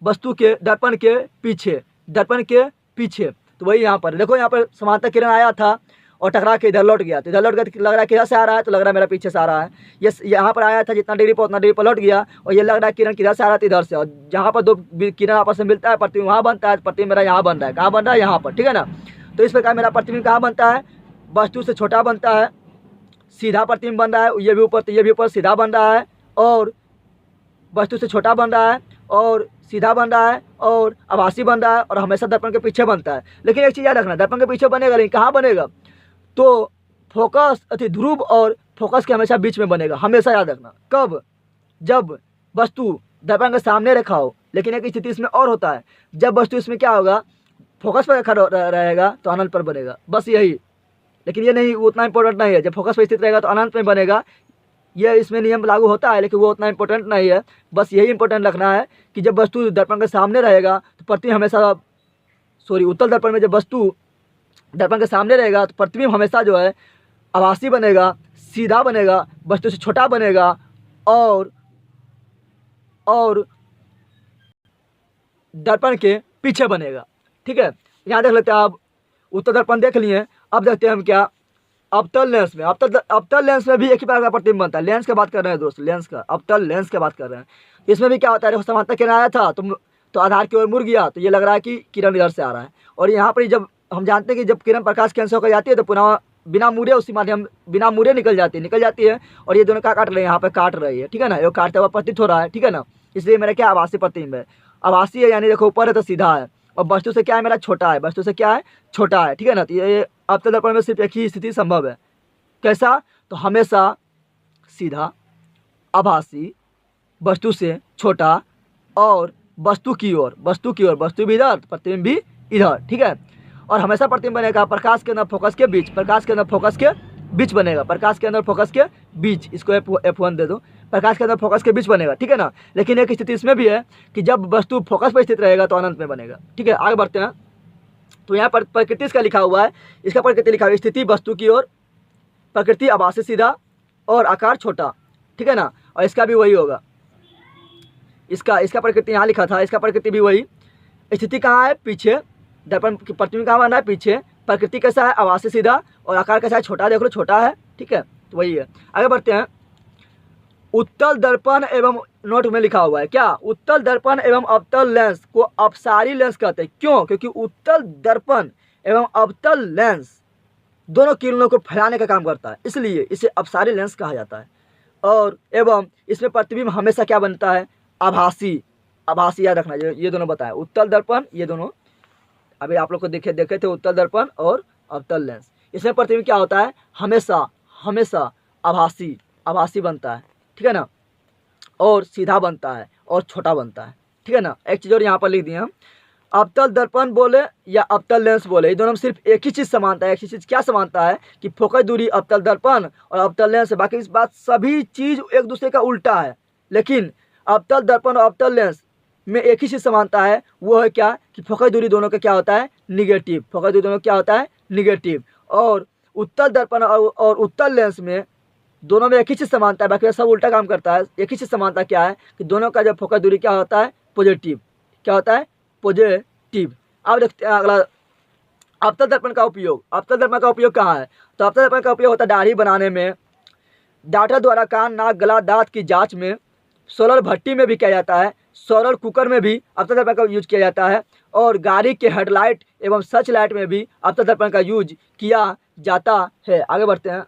वस्तु के दर्पण के पीछे। तो वही यहाँ पर देखो, यहाँ पर समांतर किरण आया था और टकरा के इधर लौट गया, तो इधर लौट गया, लग रहा है किधर से आ रहा है, तो लग रहा है मेरा पीछे से आ रहा है। ये यहाँ पर आया था जितना डिग्री पर उतना डिग्री पर लौट गया, और ये लग रहा है किरण किधर से आ रहा था, इधर से। और जहाँ पर दो किरण आपस में मिलता है, प्रतिबिंब वहाँ बनता है। प्रतिबिंब मेरा यहाँ बन रहा है, कहाँ बन रहा है, यहाँ पर, ठीक है ना। तो इस प्रकार मेरा प्रतिबिंब कहाँ बनता है, वस्तु से छोटा बनता है, सीधा प्रतिबिंब बन रहा है, ये भी ऊपर तो ये भी ऊपर सीधा बन रहा है, और वस्तु से छोटा बन रहा है, और सीधा बन रहा है, और आभासी बन रहा है, और हमेशा दर्पण के पीछे बनता है। लेकिन एक चीज़ याद रखना, दर्पण के पीछे बनेगा, लेकिन कहाँ बनेगा, तो फोकस ध्रुव और फोकस के हमेशा बीच में बनेगा। हमेशा याद रखना, कब, जब वस्तु दर्पण के सामने रखा हो। लेकिन एक स्थिति इसमें और होता है, जब वस्तु इसमें क्या होगा, फोकस पर रखा रहेगा तो अनंत पर बनेगा, बस यही। लेकिन ये नहीं, उतना इंपॉर्टेंट नहीं है। जब फोकस पर स्थित रहेगा तो अनंत में बनेगा, ये इसमें नियम लागू होता है, लेकिन वो उतना इंपॉर्टेंट नहीं है। बस यही इंपॉर्टेंट रखना है कि जब वस्तु दर्पण के सामने रहेगा तो प्रतिबिंब हमेशा, उत्तल दर्पण में जब वस्तु दर्पण के सामने रहेगा तो प्रतिबिंब हमेशा जो है आभासी बनेगा, सीधा बनेगा, वस्तु से छोटा बनेगा, और दर्पण के पीछे बनेगा, ठीक है। यहाँ देख लेते हैं, आप उत्तल दर्पण देख लिए। अब देखते हैं हम क्या, अवतल लेंस में। अवतल लेंस में भी एक ही प्रकार का प्रतिबिंब बनता है। लेंस की बात कर रहे हैं दोस्त, लेंस का, अवतल लेंस की बात कर रहे हैं। इसमें भी क्या होता है, समांतर किरण आया था तो आधार की ओर मुड़ गया, तो ये लग रहा है कि किरण इधर से आ रहा है। और यहाँ पर जब हम जानते हैं कि जब किरण प्रकाश केंद्र से होकर जाती है तो पुनः बिना मुड़े निकल जाती है, और ये दोनों क्या काट रहे हैं, यहाँ पे काट रही है, ठीक है ना। ये काटता हुआ प्रतीत हो रहा है, ठीक है ना। इसलिए मेरा क्या आभासी प्रतिबिंब है, आभासी है, यानी देखो ऊपर है तो सीधा है, और वस्तु से क्या है मेरा, छोटा है, वस्तु से क्या है, छोटा है, ठीक है ना। तो ये अवतल दर्पण में सिर्फ एक ही स्थिति संभव है, कैसा, तो हमेशा सीधा, आभासी, वस्तु से छोटा, और वस्तु की ओर, वस्तु भी इधर, प्रतिबिंब भी इधर, ठीक है। और हमेशा प्रतिबिंब बनेगा प्रकाश के अंदर फोकस के बीच, प्रकाश के अंदर फोकस के बीच बनेगा, प्रकाश के अंदर फोकस के बीच, इसको F1 दे दो, प्रकाश के अंदर फोकस के बीच बनेगा, ठीक है ना। लेकिन एक स्थिति इसमें भी है कि जब वस्तु फोकस पर स्थित रहेगा तो अनंत में बनेगा, ठीक है। आगे बढ़ते हैं। तो यहाँ पर प्रकृति इसका लिखा हुआ है, इसका प्रकृति लिखा हुआ है स्थिति वस्तु की ओर, प्रकृति आभासी सीधा और आकार छोटा, ठीक है ना। और इसका भी वही होगा, इसका प्रकृति यहाँ लिखा था, इसका प्रकृति भी वही। स्थिति कहाँ है? पीछे। दर्पण की प्रतिबिंब कहाँ बना है? पीछे। प्रकृति कैसा है? आभासी सीधा और आकार कैसा है? छोटा, देख लो छोटा है, ठीक है, तो वही है। आगे बढ़ते हैं। उत्तल दर्पण एवं, नोट में लिखा हुआ है क्या? उत्तल दर्पण एवं अवतल लेंस को अपसारी लेंस कहते हैं। क्यों? क्योंकि उत्तल दर्पण एवं अवतल लेंस दोनों किरणों को फैलाने का काम करता है, इसलिए इसे अपसारी लेंस कहा जाता है। और एवं इसमें प्रतिबिंब हमेशा क्या बनता है? आभासी। आभासी याद रखना, ये दोनों बताएं, उत्तल दर्पण, ये दोनों अभी आप लोग को देखे थे, उत्तल दर्पण और अवतल लेंस। इसमें प्रतिबिंब क्या होता है? हमेशा आभासी बनता है, ठीक है ना, और सीधा बनता है और छोटा बनता है, ठीक है ना। एक चीज़ और यहाँ पर लिख दिए हम, अवतल दर्पण बोले या अवतल लेंस बोले, ये दोनों में सिर्फ एक ही चीज़ समानता है। एक ही चीज़ क्या समानता है? कि फोकस दूरी अवतल दर्पण और अवतल लेंस है, बाकी इस बात सभी चीज़ एक दूसरे का उल्टा है। लेकिन अवतल दर्पण और अवतल लेंस में एक ही चीज़ समानता है, वो है क्या? कि फोकस दूरी दोनों का क्या होता है? निगेटिव। फोकस दूरी दोनों क्या होता है? निगेटिव। और उत्तल दर्पण और उत्तल लेंस में दोनों में एक ही चीज़ समानता है, बाकी सब उल्टा काम करता है। एक ही चीज़ समानता क्या है? कि दोनों का जब फोकस दूरी क्या होता है? पॉजिटिव। क्या होता है? पॉजिटिव। अब देखते हैं अगला, अवतल दर्पण का उपयोग। अवतल दर्पण का उपयोग कहाँ है? तो अवतल दर्पण का उपयोग होता है दाढ़ी बनाने में, डॉक्टर द्वारा कान, नाक, गला, दांत की जांच में, सोलर भट्टी में भी किया जाता है, सोलर कुकर में भी अवतल दर्पण का यूज किया जाता है, और गाड़ी के हेडलाइट एवं सर्च लाइट में भी अवतल दर्पण का यूज किया जाता है। आगे बढ़ते हैं।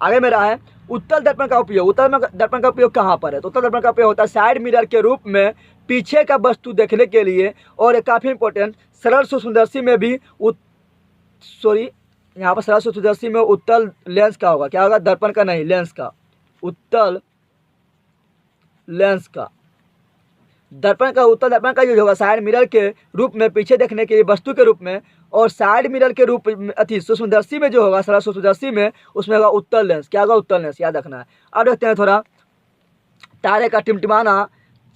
आगे मेरा है उत्तल दर्पण का उपयोग। उत्तल दर्पण का उपयोग कहाँ पर है? तो उत्तल दर्पण का उपयोग होता है साइड मिरर के रूप में पीछे का वस्तु देखने के लिए, और एक काफ़ी इंपॉर्टेंट सरल सूक्ष्मदर्शी में भी यहाँ पर सरल सूक्ष्मदर्शी में उत्तल लेंस का होगा। क्या होगा? दर्पण का नहीं, लेंस का, उत्तल लेंस का। उत्तल दर्पण का यूज होगा साइड मिरर के रूप में पीछे देखने के लिए वस्तु के रूप में, और साइड मिरर के रूप में सूक्ष्मदर्शी में जो होगा, सरल सूक्ष्मदर्शी में, उसमें होगा उत्तल लेंस। क्या होगा? उत्तल लेंस, याद रखना है। अब देखते हैं थोड़ा, तारे का टिमटिमाना,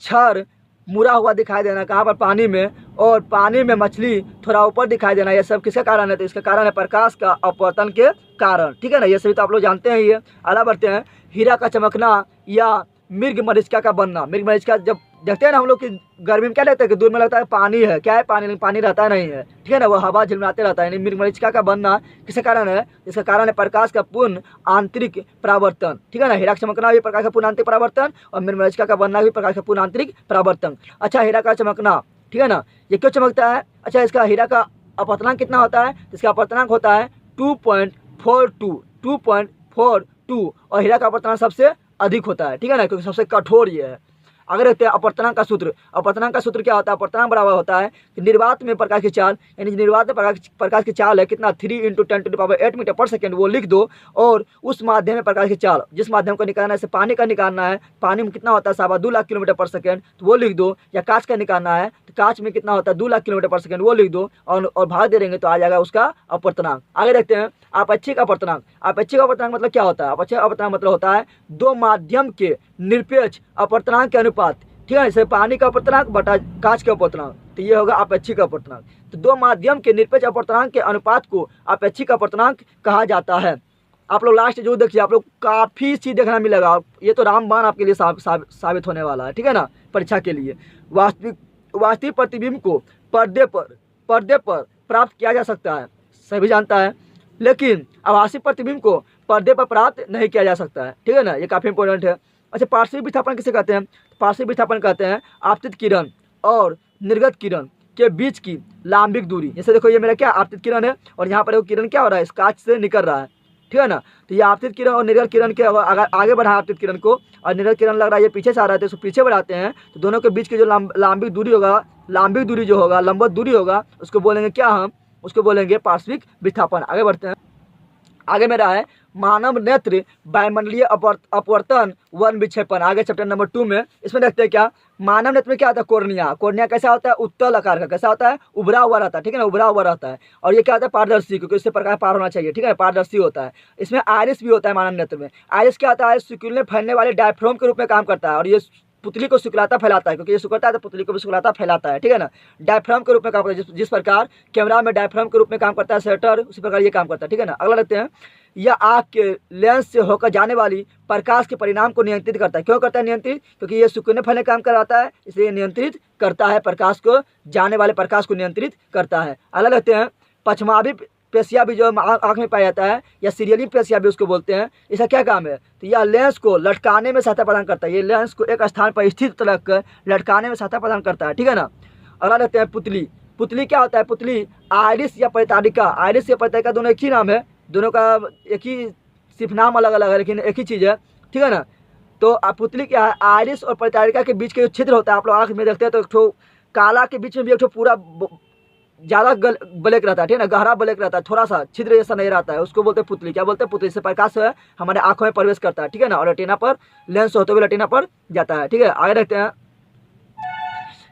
क्षर मुड़ा हुआ दिखाई देना, कहाँ पर? पानी में, और पानी में मछली थोड़ा ऊपर दिखाई देना, ये सब किसका कारण है? तो इसका कारण है प्रकाश का अपवर्तन के कारण, ठीक है ना। ये सभी तो आप लोग जानते हैं। ये आगे बढ़ते हैं। हीरा का चमकना या मृग मरीचिका का बनना। मृग मरीचिका जब देखते हैं ना हम लोग कि गर्मी में क्या लगता है कि दूर में लगता है पानी है, क्या है? पानी, लेकिन पानी रहता नहीं है, ठीक है ना, वो हवा झिलमिलाते रहता है। यानी मृग मरीचिका का बनना किसके कारण है? इसका कारण है प्रकाश का पूर्ण आंतरिक परावर्तन, ठीक है ना। हीरा का चमकना भी प्रकाश का पूर्ण आंतरिक परावर्तन, और मृग मरीचिका का बनना भी प्रकाश का पूर्ण आंतरिक परावर्तन। अच्छा, हीरा का चमकना, ठीक है ना, ये क्यों चमकता है? अच्छा, इसका हीरा का अपवर्तनांक कितना होता है? इसका अपवर्तनांक होता है 2.42, और हीरा का अपवर्तनांक सबसे अधिक होता है, ठीक है ना, क्योंकि सबसे कठोर ये है। अगर देखते हैं अपवर्तनांक का सूत्र। अपवर्तनांक का सूत्र क्या होता है? अपवर्तनांक बराबर होता है कि निर्वात में प्रकाश की चाल, यानी निर्वात में प्रकाश की चाल है कितना? 3 × 10⁸ मीटर पर सेकेंड, वो लिख दो। और उस माध्यम में प्रकाश की चाल, जिस माध्यम को निकालना है, जैसे पानी का निकालना है, पानी में कितना होता है? 2.25 लाख किलोमीटर पर सेकेंड, तो वो लिख दो। या कांच का निकालना है, तो कांच में कितना होता है? 2 लाख किलोमीटर पर सेकेंड, वो लिख दो, और भाग दे देंगे तो आ जाएगा उसका अपवर्तनांक। आगे देखते हैं आपेक्षिक अपवर्तनांक। आपेक्षिक अपवर्तनांक मतलब क्या होता है? आपेक्षिक अपवर्तनांक मतलब होता है दो माध्यम के निरपेक्ष अपवर्तनांक के अनुपात, ठीक है, जैसे पानी का अपवर्तनांक बटा कांच का अपवर्तनांक, तो ये होगा आपेक्षिक अपवर्तनांक। तो दो माध्यम के निरपेक्ष अपवर्तनांक के अनुपात को आपेक्षिक अपवर्तनांक कहा जाता है। आप लोग लास्ट जो देखिए, आप लोग काफ़ी चीज़ देखना मिलेगा। ये तो रामबाण आपके लिए साबित होने वाला है, ठीक है ना, परीक्षा के लिए। वास्तविक प्रतिबिंब को पर्दे पर प्राप्त किया जा सकता है, सभी जानता है, लेकिन आभासी प्रतिबिंब को पर्दे पर प्राप्त नहीं किया जा सकता है, ठीक है ना, ये काफ़ी इंपॉर्टेंट है। अच्छा, पार्श्विक विस्थापन किसे कहते हैं? पार्श्विक विस्थापन कहते हैं आपतित किरण और निर्गत किरण के बीच की लांबिक दूरी। जैसे देखो, ये मेरा क्या आपतित किरण है, और यहाँ पर एक किरण क्या हो रहा है? इस कांच से निकल रहा है, ठीक है ना। तो ये आपतित किरण और निर्गत किरण के अगर आगे बढ़ा आपतित किरण को, और निर्गत किरण लग रहा है ये पीछे से आ रहा है, तो इसको पीछे बढ़ाते हैं, तो दोनों के बीच की जो लांबिक दूरी होगा, लांबिक दूरी जो होगा, लंबवत दूरी होगा, उसको बोलेंगे क्या? हम उसको बोलेंगे पार्श्विक विस्थापन। आगे बढ़ते हैं। आगे मेरा है मानव नेत्र वायुमंडलीय अपवर्तन वन विक्षेपण। आगे चैप्टर नंबर 2 में इसमें देखते हैं क्या मानव नेत्र में क्या होता है कोर्निया। कोर्निया कैसा होता है उत्तल आकार का, कैसा होता है उभरा हुआ रहता है, ठीक है ना, उभरा हुआ रहता है। और ये क्या होता है पारदर्शी, क्योंकि इससे प्रकाश पार होना चाहिए, ठीक है, पारदर्शी होता है। इसमें आयरिस भी होता है मानव नेत्र में। आयरिस क्या होता है सिकुड़ने फैलने वाले डायफ्राम के रूप में काम करता है और ये पुतली को सिकुड़ाता फैलाता है, क्योंकि ये सिकुड़ता है तो पुतली को भी सिकुड़ाता फैलाता है, ठीक है ना। डायफ्राम के रूप में काम करता है, जिस प्रकार कैमरा में डायफ्राम के रूप में काम करता है शटर, उसी प्रकार ये काम करता है, ठीक है ना। अगला देखते हैं, यह आँख के लेंस से होकर जाने वाली प्रकाश के परिणाम को नियंत्रित करता है। क्यों करता है नियंत्रित? क्योंकि ये सिकुड़ने फैलने काम कराता है, इसलिए नियंत्रित करता है, प्रकाश को जाने वाले प्रकाश को नियंत्रित करता है। अगला देखते हैं, पछमावी पेशिया भी जो आँख में पाया जाता है या सीरियली पेशिया भी उसको बोलते हैं, इसका क्या काम है? तो यह लेंस को लटकाने में सहायता प्रदान करता है। ये लेंस को एक स्थान पर स्थित रख कर लटकाने में सहायता प्रदान करता है, ठीक है ना। अगला देखते हैं पुतली। पुतली क्या होता है? पुतली आयरिस या परितारिका, आयरिस या परितारिका दोनों एक ही नाम है, दोनों का एक ही सिर्फ नाम अलग अलग है लेकिन एक ही चीज़ है, ठीक है ना। तो पुतली क्या है? आयरिस और परितारिका के बीच के जो छिद्र होता है, आप लोग आँख में देखते हैं तो एक ठो काला के बीच में भी एक ठो पूरा ज़्यादा ब्लैक रहता है, ठीक है ना, गहरा ब्लैक रहता है, थोड़ा सा छिद्र जैसा नहीं रहता है, उसको बोलते हैं पुतली। क्या बोलते हैं? पुतली। से प्रकाश है हमारे आंखों में प्रवेश करता है, ठीक है ना, और रेटिना पर लेंस होते हुए रेटिना पर जाता है, ठीक है। आगे देखते हैं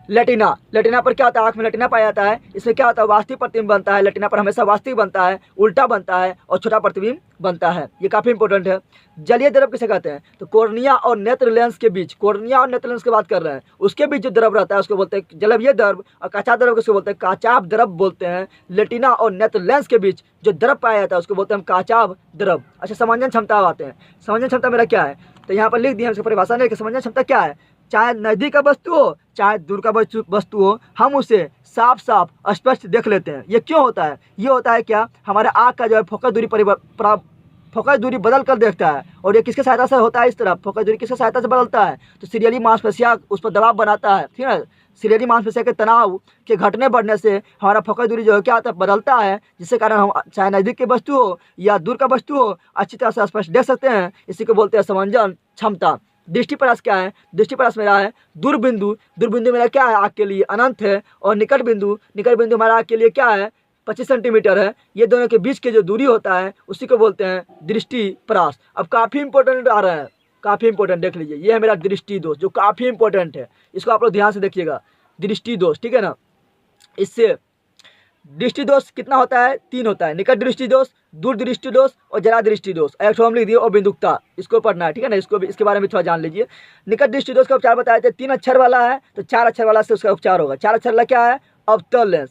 लेटिना। लेटिना पर क्या होता है? आँख में लेटिना पाया जाता है। इसमें क्या होता है? वास्तविक प्रतिबिंब बनता है। लेटिना पर हमेशा वास्तविक बनता है, उल्टा बनता है और छोटा प्रतिबिंब बनता है। ये काफ़ी इंपॉर्टेंट है। जलीय द्रव किसे कहते हैं? तो कोर्निया और नेत्र लेंस के बीच, कोर्निया और नेत्र लेंस की बात कर रहे हैं, उसके बीच जो द्रव रहता है उसको बोलते हैं जलवीय द्रव, और काचा द्रव किसको बोलते हैं? काचाभ द्रव बोलते हैं। लेटिना और नेत्र लेंस के बीच जो द्रव पाया जाता है उसको बोलते हैं हम काचाभ द्रव। अच्छा, समंजन क्षमता आते हैं। समंजन क्षमता मेरा क्या है? तो यहाँ पर लिख दिया, उसकी परिभाषा नहीं कि समंजन क्षमता क्या है। चाहे नज़दीक का वस्तु हो चाहे दूर का वस्तु हो, हम उसे साफ साफ स्पष्ट देख लेते हैं। ये क्यों होता है? ये होता है क्या हमारे आँख का जो है फोकस दूरी बदल कर देखता है, और ये किसके सहायता से होता है? इस तरफ फोकस दूरी किसके सहायता से बदलता है? तो सीरियली मांसपेशियाँ उस पर दबाव बनाता है, ठीक है। सीरियली मांसपेशियाँ के तनाव के घटने बढ़ने से हमारा फोकस दूरी जो है क्या होता है? बदलता है, जिसके कारण हम चाहे नज़दीक की वस्तु हो या दूर का वस्तु हो अच्छी तरह से स्पष्ट देख सकते हैं। इसी को बोलते हैं समंजन क्षमता। दृष्टिपरास क्या है? दृष्टिपरास मेरा है दूरबिंदु। दूरबिंदु मेरा क्या है? आँख के लिए अनंत है, और निकट बिंदु हमारा आँख के लिए क्या है? 25 सेंटीमीटर है। ये दोनों के बीच के जो दूरी होता है उसी को बोलते हैं दृष्टिपरास। अब काफ़ी इंपॉर्टेंट आ रहा है, काफ़ी इंपॉर्टेंट देख लीजिए, ये है मेरा दृष्टि दोष जो काफ़ी इंपॉर्टेंट है, इसको आप लोग ध्यान से देखिएगा। दृष्टि दोष, ठीक है ना। इससे दृष्टि दोष कितना होता है? 3 होता है, निकट दृष्टि दोष, दूर दृष्टि दोष और जरा दृष्टि दोष। एक हम लिख दिए और बिंदुकता, इसको पढ़ना है, ठीक है ना। इसको भी, इसके बारे में थोड़ा जान लीजिए। निकट दृष्टि दोष का उपचार बताए थे। 3 अक्षर वाला है तो 4 अक्षर वाला से उसका उपचार होगा। 4 अक्षर वाला क्या है? अवतल लेंस।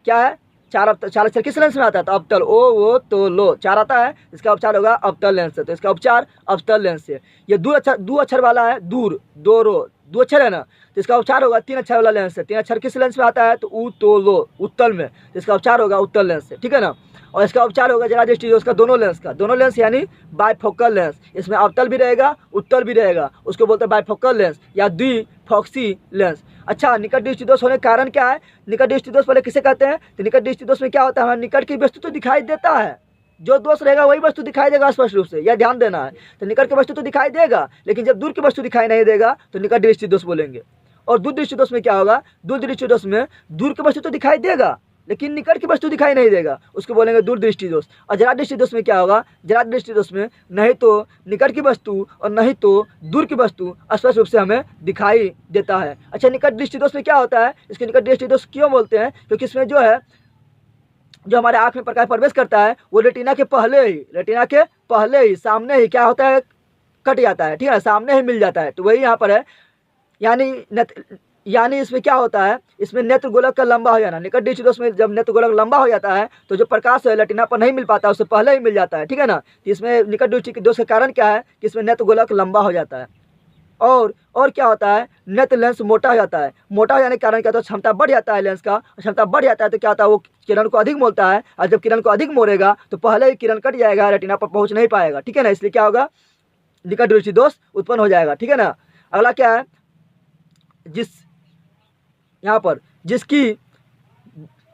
क्या है? 4 अक्षर किस लेंस में आता है? तो अवतल, ओ तो लो 4 आता है, इसका उपचार होगा अवतल लेंस से, तो इसका उपचार अवतल लेंस से। ये 2 अक्षर वाला है, दूर, 2 अक्षर है ना, तो इसका उपचार होगा 3 अक्षर वाला लेंस से। 3 अक्षर किस लेंस में आता है? तो ऊ तो लो, उत्तल में, तो इसका उपचार होगा उत्तल लेंस से, ठीक है ना। और इसका उपचार होगा जरा दृष्टि दोष का दोनों लेंस यानी बाइफोकल लेंस। इसमें अवतल भी रहेगा उत्तल भी रहेगा, उसको बोलते हैं बाइफोकल लेंस या द्विफॉक्सी लेंस। अच्छा, निकट दृष्टि दोष होने का कारण क्या है? निकट दृष्टि दोष पहले किसे कहते हैं? तो निकट दृष्टि दोष में क्या होता है? हमारे निकट की वस्तु तो दिखाई देता है, जो दोष रहेगा वही वस्तु दिखाई देगा स्पष्ट रूप से, यह ध्यान देना है। तो निकट की वस्तु तो दिखाई देगा, लेकिन जब दूर की वस्तु दिखाई नहीं देगा तो निकट दृष्टि दोष बोलेंगे। और दूर दृष्टि दोष में क्या होगा? दूर दृष्टि दोष में दूर की वस्तु तो दिखाई देगा लेकिन निकट की वस्तु दिखाई नहीं देगा, उसको बोलेंगे दूर दृष्टि दोष। और जरा दृष्टि दोष में क्या होगा? जरा दृष्टि दोष में नहीं तो निकट की वस्तु और नहीं तो दूर की वस्तु स्पष्ट रूप से हमें दिखाई देता है। अच्छा, निकट दृष्टि दोष में क्या होता है? इसके निकट दृष्टि दोष क्यों बोलते हैं? क्योंकि इसमें जो है जो हमारे आँख में प्रकाश प्रवेश करता है वो रेटिना के पहले ही सामने ही क्या होता है? कट जाता है, ठीक है, सामने ही मिल जाता है। तो वही यहाँ पर है, यानी इसमें क्या होता है? इसमें नेत्र गोलक का लंबा हो जाना। निकट दृष्टि दोष में जब नेत्र गोलक लंबा हो जाता है तो जो प्रकाश है रेटिना पर नहीं मिल पाता, उससे पहले ही मिल जाता है, ठीक है ना। तो इसमें निकट दृष्टि दोष का कारण क्या है? कि इसमें नेत्र गोलक लंबा हो जाता है। और क्या होता है? नेत्र लेंस मोटा हो जाता है। मोटा हो जाने के कारण क्या होता है? क्षमता बढ़ जाता है लेंस का, क्षमता बढ़ जाता है तो क्या होता है? वो किरण को अधिक मोड़ता है, और जब किरण को अधिक मोड़ेगा तो पहले ही किरण कट जाएगा, रेटिना पर पहुंच नहीं पाएगा, ठीक है ना। इसलिए क्या होगा? निकट दृष्टि दोष उत्पन्न हो जाएगा, ठीक है ना। अगला क्या है? यहाँ पर जिसकी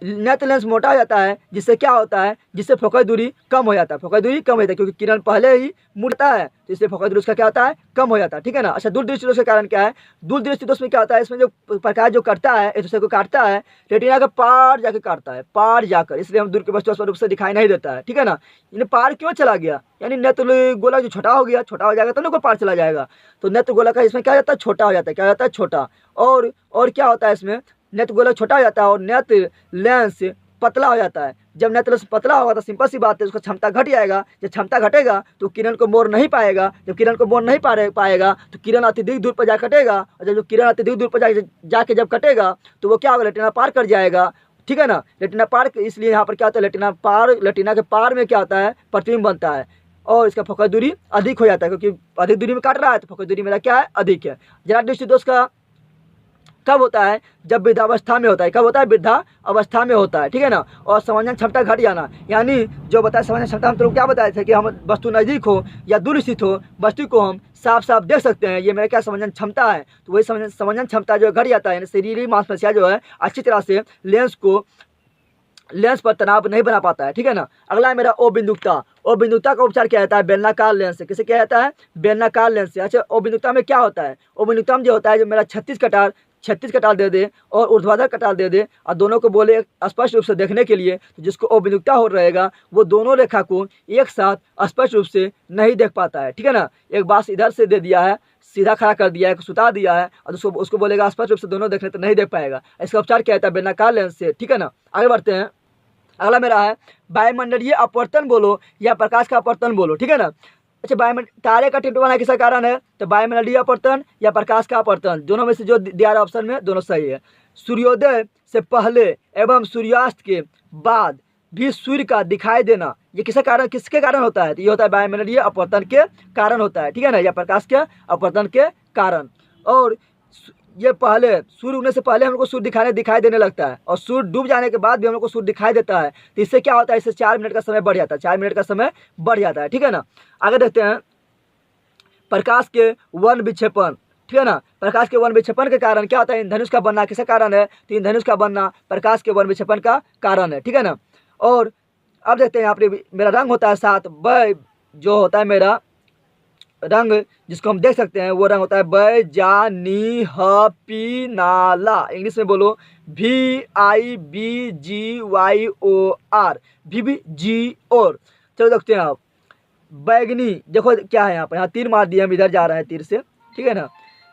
नेत्र लेंस मोटा हो जाता है, जिससे क्या होता है, जिससे फोकस दूरी कम हो जाता है। फोकस दूरी कम हो जाता है क्योंकि किरण पहले ही मुड़ता है, तो इसलिए फोकस दूरी उसका क्या होता है, कम हो जाता है। ठीक है ना। अच्छा, दूरदृष्टि दोष के कारण क्या है, दूरदृष्टि दोष में क्या होता है, इसमें जो प्रकाश जो करता है एक दूसरे को काटता है, रेटिना के पार जाकर काटता है, पार जाकर, इसलिए हम दूर की वस्तु स्पष्ट रूप से दिखाई नहीं देता है। ठीक है ना। इन्हें पार क्यों चला गया, यानी नेत्र गोला जो छोटा हो गया, छोटा हो जाएगा तो ना कोई पार चला जाएगा, तो नेत्र गोला का इसमें क्या जाता है, छोटा हो जाता है, क्या जाता है, छोटा। और क्या होता है इसमें, नेत्र गोला छोटा हो जाता है और नेत्र लेंस पतला हो जाता है। जब नेत्र लेंस पतला होगा तो सिंपल सी बात है, उसका क्षमता घट जाएगा। जब क्षमता घटेगा तो किरण को मोड़ नहीं पाएगा, जब किरण को मोड़ नहीं पाएगा तो किरण अत्यधिक दूर पर जा कटेगा, और जब किरण अत्यधिक दूर पर जाके जब कटेगा तो वो क्या होगा, रेटिना पार कर जाएगा। ठीक है ना। रेटिना पार, इसलिए यहाँ पर क्या होता है, रेटिना के पार में क्या होता है, प्रतिबिंब बनता है और इसका फोकस दूरी अधिक हो जाता है, क्योंकि अधिक दूरी में काट रहा है तो फोकस दूरी मेरा क्या है, अधिक है। जरा दृष्टि दोष का कब होता है, जब वृद्धावस्था में होता है। कब होता है, वृद्धा अवस्था में होता है। ठीक है ना। और समझन क्षमता घट जाना, यानी जो बताया समझन क्षमता, हम लोग क्या बताए थे कि हम वस्तु नज़दीक हो या दूर स्थित हो, वस्तु को हम साफ साफ देख सकते हैं, ये मेरा क्या समझन क्षमता है। तो वही समझन क्षमता जो घट जाता है, यानी शरीरीय मांसपेशियाँ जो है अच्छी तरह से लेंस पर तनाव नहीं बना पाता है। ठीक है ना। अगला है मेरा ओ बिंदुकता। ओ बिंदुकता का उपचार क्या जाता है, बेलनाकार लेंस से। किसे क्या जाता है, बेलनाकार लेंस से। अच्छा, ओ बिंदुकता में क्या होता है, ओ बिंदुकता में जो होता है, जो मेरा 36 कटार दे दे और ऊर्ध्वाधर कटार दे दे और दोनों को बोले स्पष्ट रूप से देखने के लिए, तो जिसको ओ बिंदुकता हो रहेगा वो दोनों रेखा को एक साथ स्पष्ट रूप से नहीं देख पाता है। ठीक है ना। एक बात इधर से दे दिया है, सीधा खड़ा कर दिया है, सुता दिया है, और उसको बोलेगा स्पष्ट रूप से दोनों देखने तो नहीं देख पाएगा। इसका उपचार क्या होता है, बेलनाकार लेंस से। ठीक है ना। आगे बढ़ते हैं। अगला मेरा है वायुमंडलीय अपवर्तन बोलो या प्रकाश का अपवर्तन बोलो। ठीक है ना। अच्छा, तारे का टिटवाना किसका कारण है, तो वायुमंडलीय अपवर्तन या प्रकाश का अपवर्तन, दोनों में से जो दिया रहा ऑप्शन में दोनों सही है। सूर्योदय से पहले एवं सूर्यास्त के बाद भी सूर्य का दिखाई देना, ये किसके कारण होता है, तो ये होता है वायुमंडलीय अपवर्तन के कारण होता है। ठीक है ना, या प्रकाश के अपवर्तन के कारण। और ये पहले सूर्य उगने से पहले हम लोग को सूर्य दिखाई देने लगता है, और सूर्य डूब जाने के बाद भी हम लोग को सूर्य दिखाई देता है। तो इससे क्या होता है, इससे 4 मिनट का समय बढ़ जाता है, 4 मिनट का समय बढ़ जाता है। ठीक है ना। आगे देखते हैं प्रकाश के वर्ण विक्षेपण। ठीक है ना। प्रकाश के वर्ण विक्षेपण के कारण क्या होता है, इंद्रधनुष का बनना किसका कारण है, तो इंद्रधनुष का बनना प्रकाश के वर्ण विक्षेपण का कारण है। ठीक है ना। और अब देखते हैं यहाँ पर मेरा रंग होता है 7, ब जो होता है मेरा रंग जिसको हम देख सकते हैं, वो रंग होता है बैजानीहपीनाला। इंग्लिश में बोलो VIBGYOR, VBGOR। चलो देखते हैं आप, बैगनी। देखो क्या है यहाँ पर, यहाँ तीर मार दिए, हम इधर जा रहे हैं तीर से। ठीक है ना।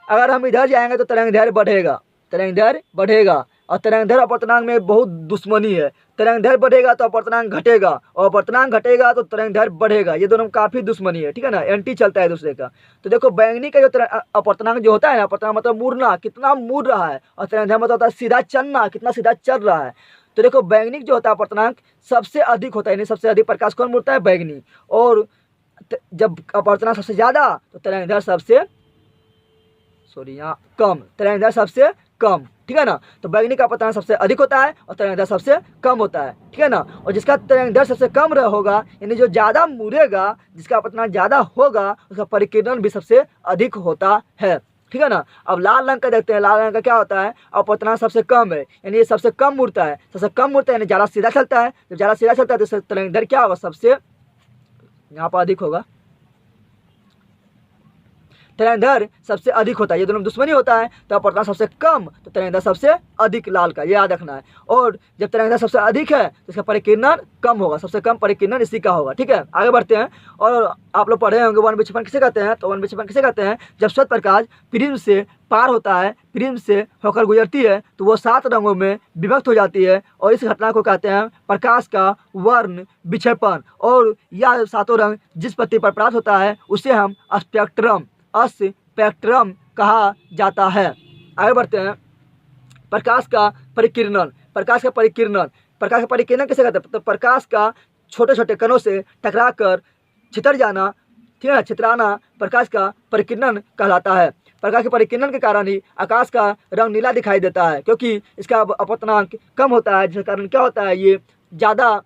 अगर हम इधर जाएंगे तो तरंगदैर्घ्य बढ़ेगा, तरंगदैर्घ्य बढ़ेगा, और तरंगदैर्घ्य अपवर्तनांक में बहुत दुश्मनी है। तरंगदैर्घ्य बढ़ेगा तो अपवर्तनांक घटेगा, और अपवर्तनांक घटेगा तो तरंगदैर्घ्य बढ़ेगा, ये दोनों काफ़ी दुश्मनी है। ठीक है ना, एंटी चलता है दूसरे का। तो देखो बैंगनी का जो अपवर्तनांक जो होता है ना, अपवर्तनांक मतलब मुड़ना, कितना मुड़ रहा है, और तरंगदैर्घ्य मतलब होता है सीधा चलना, कितना सीधा चल रहा है। तो देखो बैंगनी जो होता है अपवर्तनांक सबसे अधिक होता है, यानी सबसे अधिक प्रकाश कौन मुड़ता है, बैंगनी। और जब अपवर्तनांक सबसे ज़्यादा तो तरंगदैर्घ्य सबसे कम, तरंगदैर्घ्य सबसे कम। ठीक है ना। तो बैंगनी का अपवर्तनांक सबसे अधिक होता है और तरंगदैर्घ्य सबसे कम होता है। ठीक है ना। और जिसका तरंगदैर्घ्य सबसे कम होगा, यानी जो ज़्यादा मुड़ेगा, जिसका अपवर्तनांक ज़्यादा होगा, उसका परिकिरण भी सबसे अधिक होता है। ठीक है ना। अब लाल रंग का देखते हैं, लाल रंग का क्या होता है, अपवर्तनांक सबसे कम है, यानी ये सबसे कम मुड़ता है, सबसे कम मुड़ता है, यानी ज़्यादा सीधा चलता है। जब ज़्यादा सीधा चलता है तो तरंगदैर्घ्य क्या होगा, सबसे यहाँ पर अधिक होगा, तरंगदैर्घ्य सबसे अधिक होता है, ये दोनों दुश्मनी होता है। तो अपवर्तनांक सबसे कम तो तरंगदैर्घ्य सबसे अधिक, लाल का, ये याद रखना है। और जब तरंगदैर्घ्य सबसे अधिक है तो इसका परिकिरण कम होगा, सबसे कम परिकिरण इसी का होगा। ठीक है। आगे बढ़ते हैं। और आप लोग पढ़े होंगे वर्ण विक्षेपण किसे कहते हैं, तो वर्ण विक्षेपण किसे कहते हैं, जब श्वेत प्रकाश प्रिज्म से पार होता है, प्रिज्म से होकर गुजरती है, तो वो 7 रंगों में विभक्त हो जाती है, और इस घटना को कहते हैं प्रकाश का वर्ण विक्षेपण। और यह 7 रंग जिस पत्ती पर प्राप्त होता है उसे हम स्पेक्ट्रम कहा जाता है। आगे बढ़ते हैं। प्रकाश का परिकिरण, प्रकाश का परिकिरण किसे कहते हैं, तो प्रकाश का छोटे छोटे कणों से टकरा कर छितर जाना, ठीक है ना, छितराना प्रकाश का परिकिरण कहलाता है। प्रकाश के परिकिरण के कारण ही आकाश का रंग नीला दिखाई देता है, क्योंकि इसका अपवर्तनांक कम होता है, जिसके कारण क्या होता है, ये ज़्यादा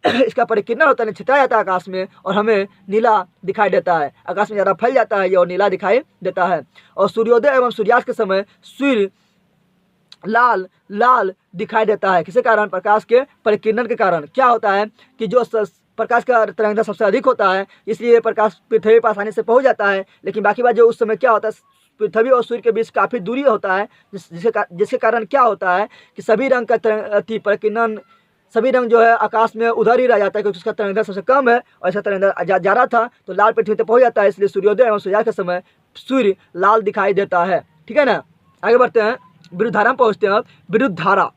इसका परिकिरण होता है, छितरा जाता है आकाश में, और हमें नीला दिखाई देता है। आकाश में ज़्यादा फैल जाता है ये, और नीला दिखाई देता है। और सूर्योदय एवं सूर्यास्त के समय लाल लाल दिखाई देता है। किसके कारण? प्रकाश के परिकिरण के कारण। क्या होता है कि जो प्रकाश का तरंगदैर्घ्य सबसे अधिक होता है, इसलिए प्रकाश पृथ्वी पर आसानी से पहुंच जाता है। लेकिन बाकी बात जो उस समय क्या होता है, पृथ्वी और सूर्य के बीच काफ़ी दूरी होता है, जिसके कारण क्या होता है कि सभी रंग का परिकिरण, सभी रंग जो है आकाश में उधर ही रह जाता है, क्योंकि उसका तरंगदैर्घ्य सबसे कम है और ऐसा तरंगदैर्घ्य ज़्यादा था तो लाल पृथ्वी तक पहुँच जाता है। इसलिए सूर्योदय एवं सूर्यास्त के समय सूर्य लाल दिखाई देता है। ठीक है ना। आगे बढ़ते हैं, विद्युत धारा में पहुँचते हैं। विद्युत धारा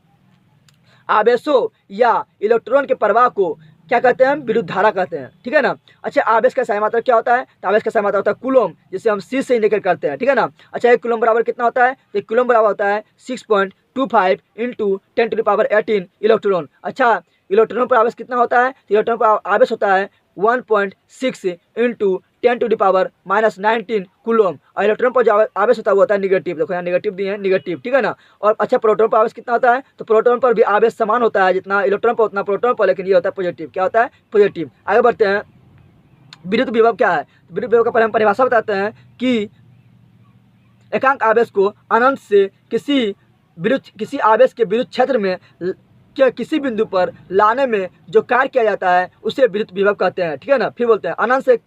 आवेशों या इलेक्ट्रॉन के प्रवाह को क्या कहते हैं? विद्युत धारा कहते हैं। ठीक है ना। अच्छा, आवेश का सही मात्रक क्या होता है? तो आवेश का सही मात्रक होता है कूलम, जिसे हम C से इंडिकेट करते हैं। ठीक है ना। अच्छा, एक कूलम बराबर कितना होता है? तो एक कूलम बराबर होता है 6.25 × 10⁻18 इलेक्ट्रॉन। अच्छा, इलेक्ट्रॉन पर आवेश कितना होता है? तो इलेक्ट्रॉन पर आवेश होता है 1.6 × 10⁻19 कूलम। और इलेक्ट्रॉन पर जो आवेश होता है वो होता है निगेटिव। देखो यहाँ निगेटिव दिए हैं, निगेटिव। ठीक है ना। और अच्छा, प्रोटॉन पर आवेश कितना होता है? तो प्रोटॉन पर भी आवेश समान होता है, जितना इलेक्ट्रॉन पर उतना प्रोटॉन पर, लेकिन ये होता है पॉजिटिव। क्या होता है? पॉजिटिव। आगे बढ़ते हैं, विद्युत विभव क्या है? विद्युत विभव का पहले हम परिभाषा बताते हैं कि एकांक आवेश को अनंत से किसी आवेश के विद्युत क्षेत्र में के किसी बिंदु पर लाने में जो कार्य किया जाता है उसे विद्युत विभव कहते हैं। ठीक है ना। फिर बोलते हैं, अनंत से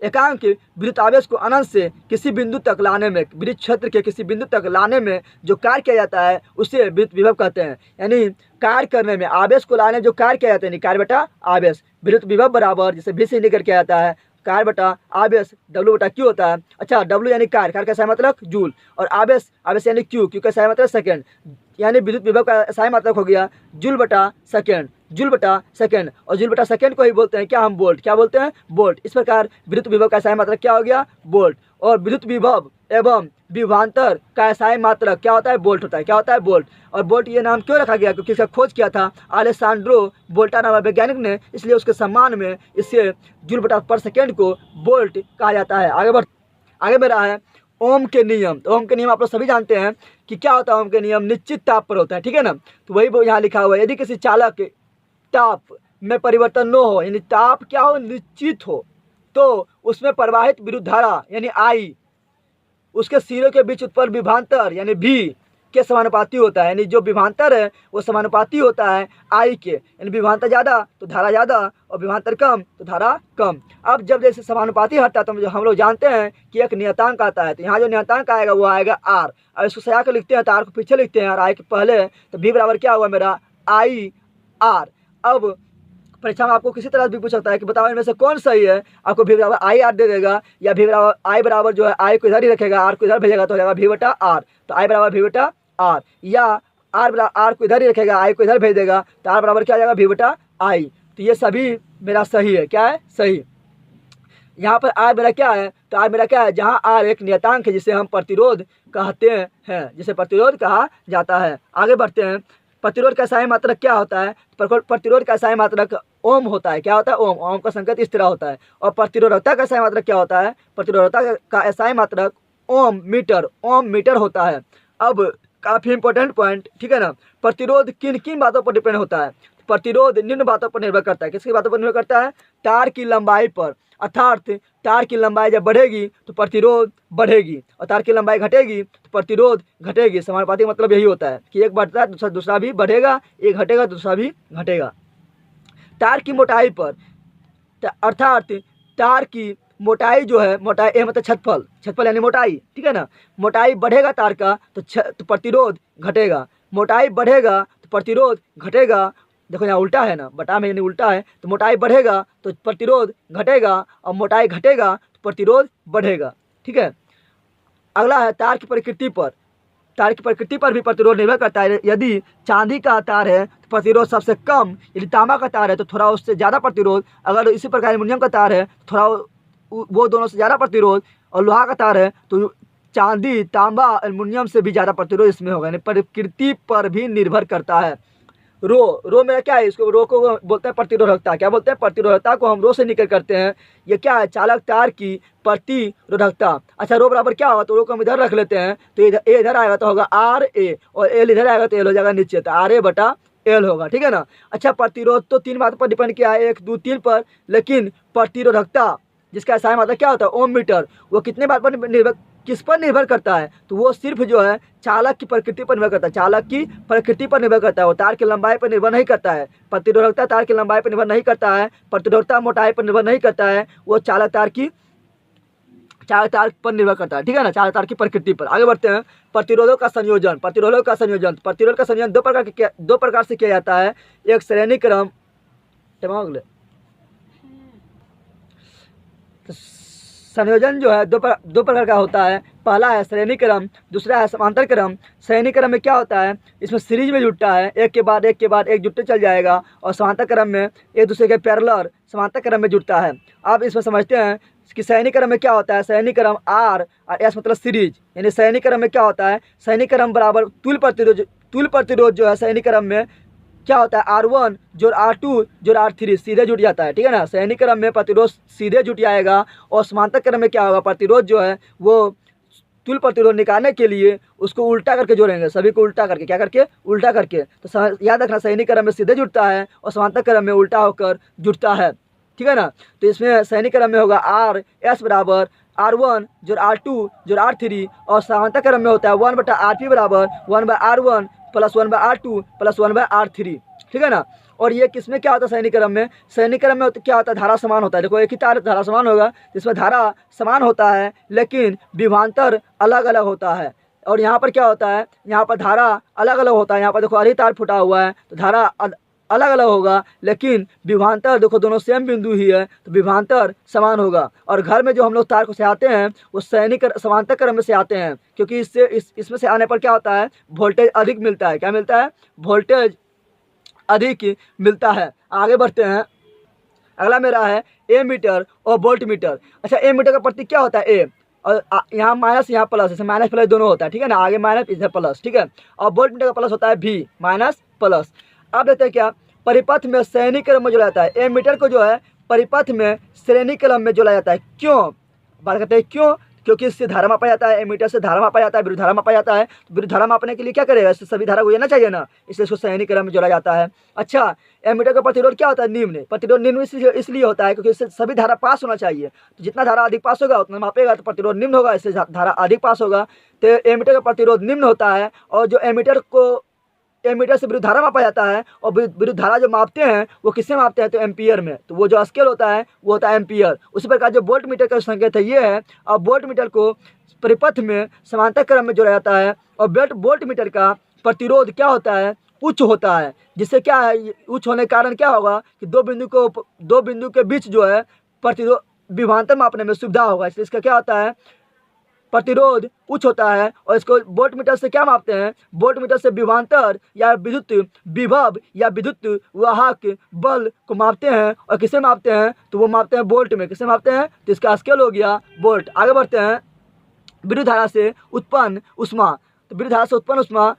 एकांक विद्युत आवेश को अनंत से किसी बिंदु तक लाने में, विद्युत क्षेत्र के किसी बिंदु तक लाने में जो कार्य किया जाता है उसे विद्युत विभव कहते हैं। यानी कार्य करने में, आवेश को लाने में जो कार्य किया जाता है, कार्य बटा आवेश, विद्युत विभव बराबर, जिसे V से इंडिकेट किया जाता है, कार्य बटा आवेश W/Q होता है। अच्छा, W यानी कार्य, कार्य का सही मात्रक जूल, और आवेश यानी Q का सही मात्रक सेकंड। यानी विद्युत विभव का सही मात्रक हो गया जूल बटा सेकंड, जूल बटा सेकंड। और जूल बटा सेकंड को ही बोलते हैं क्या? हम वोल्ट। क्या बोलते हैं? वोल्ट। इस प्रकार विद्युत विभव का सही मात्रक क्या हो गया? वोल्ट। और विद्युत विभव एवं विभवांतर का सही मात्रक क्या होता है? वोल्ट होता है। क्या होता है? वोल्ट। और वोल्ट ये नाम क्यों रखा गया? क्योंकि इसका खोज किया था अलेसांड्रो वोल्टा नामक वैज्ञानिक ने, इसलिए उसके सम्मान में इसे जूल बटा पर सेकेंड को वोल्ट कहा जाता है। आगे बढ़ है ओम के नियम। तो ओम के नियम आप लोग सभी जानते हैं कि क्या होता है। ओम के नियम निश्चित ताप पर होता है। ठीक है ना। तो वही यहाँ लिखा हुआ है, यदि किसी चालक ताप में परिवर्तन न हो, यानी ताप क्या हो? निश्चित हो, तो उसमें प्रवाहित विद्युत धारा यानी I उसके सिरों के बीच उत्पन्न विभवांतर यानी V के समानुपाती होता है। यानी जो विभवांतर है वो समानुपाती होता है I के, यानी विभवांतर ज़्यादा तो धारा ज़्यादा और विभवांतर कम तो धारा कम। अब जब जैसे समानुपाती हटता है तो हम लोग जानते हैं कि एक नियतांक आता है। तो यहाँ जो नियतांक आएगा वो आएगा R। अब इसको सजा के लिखते हैं तो R को पीछे लिखते हैं और I के पहले, तो V बराबर क्या हुआ मेरा? IR। अब परीक्षा में आपको किसी तरह भी पूछ सकता है कि बताओ इनमें से कौन सही है। आपको V बराबर IR दे देगा, या I बराबर जो है I को इधर ही रखेगा, R को इधर भेजेगा तो हो जाएगा V/R। तो I बराबर V/R, या R को इधर ही रखेगा, I को इधर भेज देगा तो R बराबर क्या हो जाएगा? V/I। तो ये सभी मेरा सही है। क्या है? सही। यहाँ पर R मेरा क्या है? तो R मेरा क्या है? जहाँ R एक नियतांक है जिसे हम प्रतिरोध कहते हैं, जिसे प्रतिरोध कहा जाता है। आगे बढ़ते हैं, प्रतिरोध का सही मात्रक क्या होता है? प्रतिरोध का सही मात्रक ओम होता है। क्या होता है? ओम। ओम का संकेत इस तरह होता है। और प्रतिरोधकता का सही मात्रक क्या होता है? प्रतिरोधकता का सही मात्रक ओम मीटर होता है। अब काफ़ी इंपॉर्टेंट पॉइंट, ठीक है ना। प्रतिरोध किन किन बातों पर डिपेंड होता है? प्रतिरोध निम्न बातों पर निर्भर करता है। किसकी बातों पर निर्भर करता है? तार की लंबाई पर। अर्थात तार की लंबाई जब बढ़ेगी तो प्रतिरोध बढ़ेगी, और तार की लंबाई घटेगी तो प्रतिरोध घटेगी। समानुपाती मतलब यही होता है कि एक बढ़ता है दूसरा भी बढ़ेगा, एक घटेगा दूसरा भी घटेगा। तार की मोटाई पर, अर्थात तार की मोटाई जो है, मोटाई ए मतलब छतफल यानी मोटाई, ठीक है ना। मोटाई बढ़ेगा तार का तो प्रतिरोध घटेगा, मोटाई बढ़ेगा तो प्रतिरोध घटेगा। देखो यहाँ उल्टा है ना, बटा में यानी उल्टा है। तो मोटाई बढ़ेगा तो प्रतिरोध घटेगा, और मोटाई घटेगा तो प्रतिरोध बढ़ेगा। ठीक है। अगला है तार की प्रकृति पर। तार की प्रकृति पर भी प्रतिरोध निर्भर करता है। यदि चांदी का तार है तो प्रतिरोध सबसे कम, यदि तांबा का तार है तो थोड़ा उससे ज़्यादा प्रतिरोध, अगर इसी प्रकार एल्युमिनियम का तार है तो थोड़ा वो दोनों से ज़्यादा प्रतिरोध, और लोहा का तार है तो चांदी, तांबा, एल्युमिनियम से भी ज़्यादा प्रतिरोध इसमें होगा। यानी प्रकृति पर भी निर्भर करता है। रो मेरा क्या है? इसको रो को बोलते हैं प्रतिरोधकता। क्या बोलते हैं? प्रतिरोधकता को हम रो से निकल करते हैं। ये क्या है? चालक तार की प्रतिरोधकता। अच्छा, रो बराबर क्या होगा? तो रो को हम इधर रख लेते हैं, तो इधर इधर आएगा तो होगा RA, और L इधर आएगा तो L हो जाएगा नीचे, तो RA/L होगा। ठीक है ना। अच्छा, प्रतिरोध तो 3 बातों पर डिपेंड किया है, 1, 2, 3 पर, लेकिन प्रतिरोधकता जिसका सही मतलब क्या होता है? ओम मीटर, वो कितने बात पर निर्भर किस पर निर्भर करता है, तो वो सिर्फ जो है चालक की प्रकृति पर निर्भर करता है, चालक की प्रकृति पर निर्भर करता है। वो तार की लंबाई पर निर्भर नहीं करता है। प्रतिरोधकता तार की लंबाई पर निर्भर नहीं करता है, प्रतिरोधकता मोटाई पर निर्भर नहीं करता है, वो चालक तार पर निर्भर करता है, ठीक है ना, चालक तार की प्रकृति पर। आगे बढ़ते हैं। प्रतिरोधों का संयोजन। प्रतिरोध का संयोजन दो प्रकार से किया जाता है। एक श्रेणी क्रम संयोजन जो है दो प्रकार का होता है। पहला है श्रेणी क्रम, दूसरा है समांतर क्रम। श्रेणी क्रम में क्या होता है, इसमें सीरीज में जुटता है, एक के बाद एक जुटते चल जाएगा। और समांतर क्रम में एक दूसरे के पैरेलल समांतर क्रम में जुटता है। अब इसमें समझते हैं कि श्रेणी क्रम में क्या होता है। श्रेणी क्रम आर और एस मतलब सीरीज, यानी श्रेणी क्रम में क्या होता है, श्रेणी क्रम बराबर तुल्य प्रतिरोध जो है श्रेणी क्रम में क्या होता है, R1 जोड़ R2 जोड़ R3 सीधे जुट जाता है, ठीक है ना। श्रेणी क्रम में प्रतिरोध सीधे जुट जाएगा। और समांतर क्रम में क्या होगा, प्रतिरोध जो है वो तुल्य प्रतिरोध निकालने के लिए उसको उल्टा करके जोड़ेंगे, सभी को उल्टा करके, क्या करके, उल्टा करके। तो याद रखना, श्रेणी क्रम में सीधे जुटता है और समांतर क्रम में उल्टा होकर जुटता है, ठीक है ना। तो इसमें श्रेणी क्रम में होगा RS बराबर R1 जोड़ R2 जोड़ R3 और समांतर क्रम में होता है 1/RP बराबर 1/R1 plus 1/R2 plus 1/R3, ठीक है ना। और ये किसमें क्या होता है, श्रेणी क्रम में, श्रेणी क्रम में क्या होता है, धारा समान होता है। देखो एक ही तार धारा समान होगा, जिसमें धारा समान होता है लेकिन विभवांतर अलग अलग होता है। और यहाँ पर क्या होता है, यहाँ पर धारा अलग अलग होता है। यहाँ पर देखो आधी तार फुटा हुआ है तो धारा अलग अलग होगा, लेकिन विभवांतर देखो दोनों सेम बिंदु ही है तो विभवांतर समान होगा। और घर में जो हम लोग तार को सजाते हैं वो समांतर क्रम में से आते हैं, क्योंकि इसमें से आने पर क्या होता है, वोल्टेज अधिक मिलता है। क्या मिलता है, वोल्टेज अधिक मिलता है। आगे बढ़ते हैं। अगला मेरा है एमीटर और वोल्ट मीटर। अच्छा, एमीटर का प्रतीक क्या होता है, ए, और यहाँ माइनस यहाँ प्लस, जैसे माइनस प्लस दोनों होता है, ठीक है ना, आगे माइनस इधर प्लस, ठीक है। और वोल्ट मीटर का प्लस होता है भी, माइनस प्लस। अब देखते हैं क्या, परिपथ में श्रेणी क्रम में जोड़ा जाता है। एमीटर को जो है परिपथ में श्रेणी क्रम में जोड़ा जाता है। क्यों बात करते हैं, क्यों, क्योंकि इससे धारा मापा जाता है। एमीटर से धारा मापा जाता है, विद्युत धारा मापा जाता है। तो विद्युत धारा मापने के लिए क्या करेगा, इससे सभी धारा को जाना चाहिए ना, इसलिए इसको श्रेणी क्रम में जोड़ा जाता है। अच्छा, एमीटर का प्रतिरोध क्या होता है, निम्न। प्रतिरोध निम्न इसलिए होता है क्योंकि इससे सभी धारा पास होना चाहिए। तो जितना धारा अधिक पास होगा उतना मापेगा तो प्रतिरोध निम्न होगा, इससे धारा अधिक पास होगा। तो एमीटर का प्रतिरोध निम्न होता है। और जो एमीटर से विद्युत धारा मापा जाता है, और विद्युत धारा जो मापते हैं वो किससे मापते हैं, तो एम्पियर में। तो वो जो स्केल होता है वो होता है एम्पियर। उसी प्रकार जो वोल्ट मीटर का संकेत है ये है। और वोल्ट मीटर को परिपथ में समांतर क्रम में जोड़ा जाता है। और वोल्ट मीटर का प्रतिरोध क्या होता है, उच्च होता है। जिससे क्या है, उच्च होने के कारण क्या होगा कि दो बिंदु के बीच जो है प्रतिरोध विभवांतर मापने में सुविधा होगा, इसलिए इसका क्या होता है, प्रतिरोध उच्च होता है। और इसको वोल्ट मीटर से क्या मापते हैं, वोल्ट मीटर से विभवांतर या विद्युत विभव या विद्युत वाहक बल को मापते हैं। और किसे मापते हैं, तो वो मापते हैं वोल्ट में। किसे मापते हैं, तो इसका स्केल हो गया वोल्ट। आगे बढ़ते हैं। विद्युत धारा से उत्पन्न उष्मा। तो विद्युत धारा से उत्पन्न उष्मा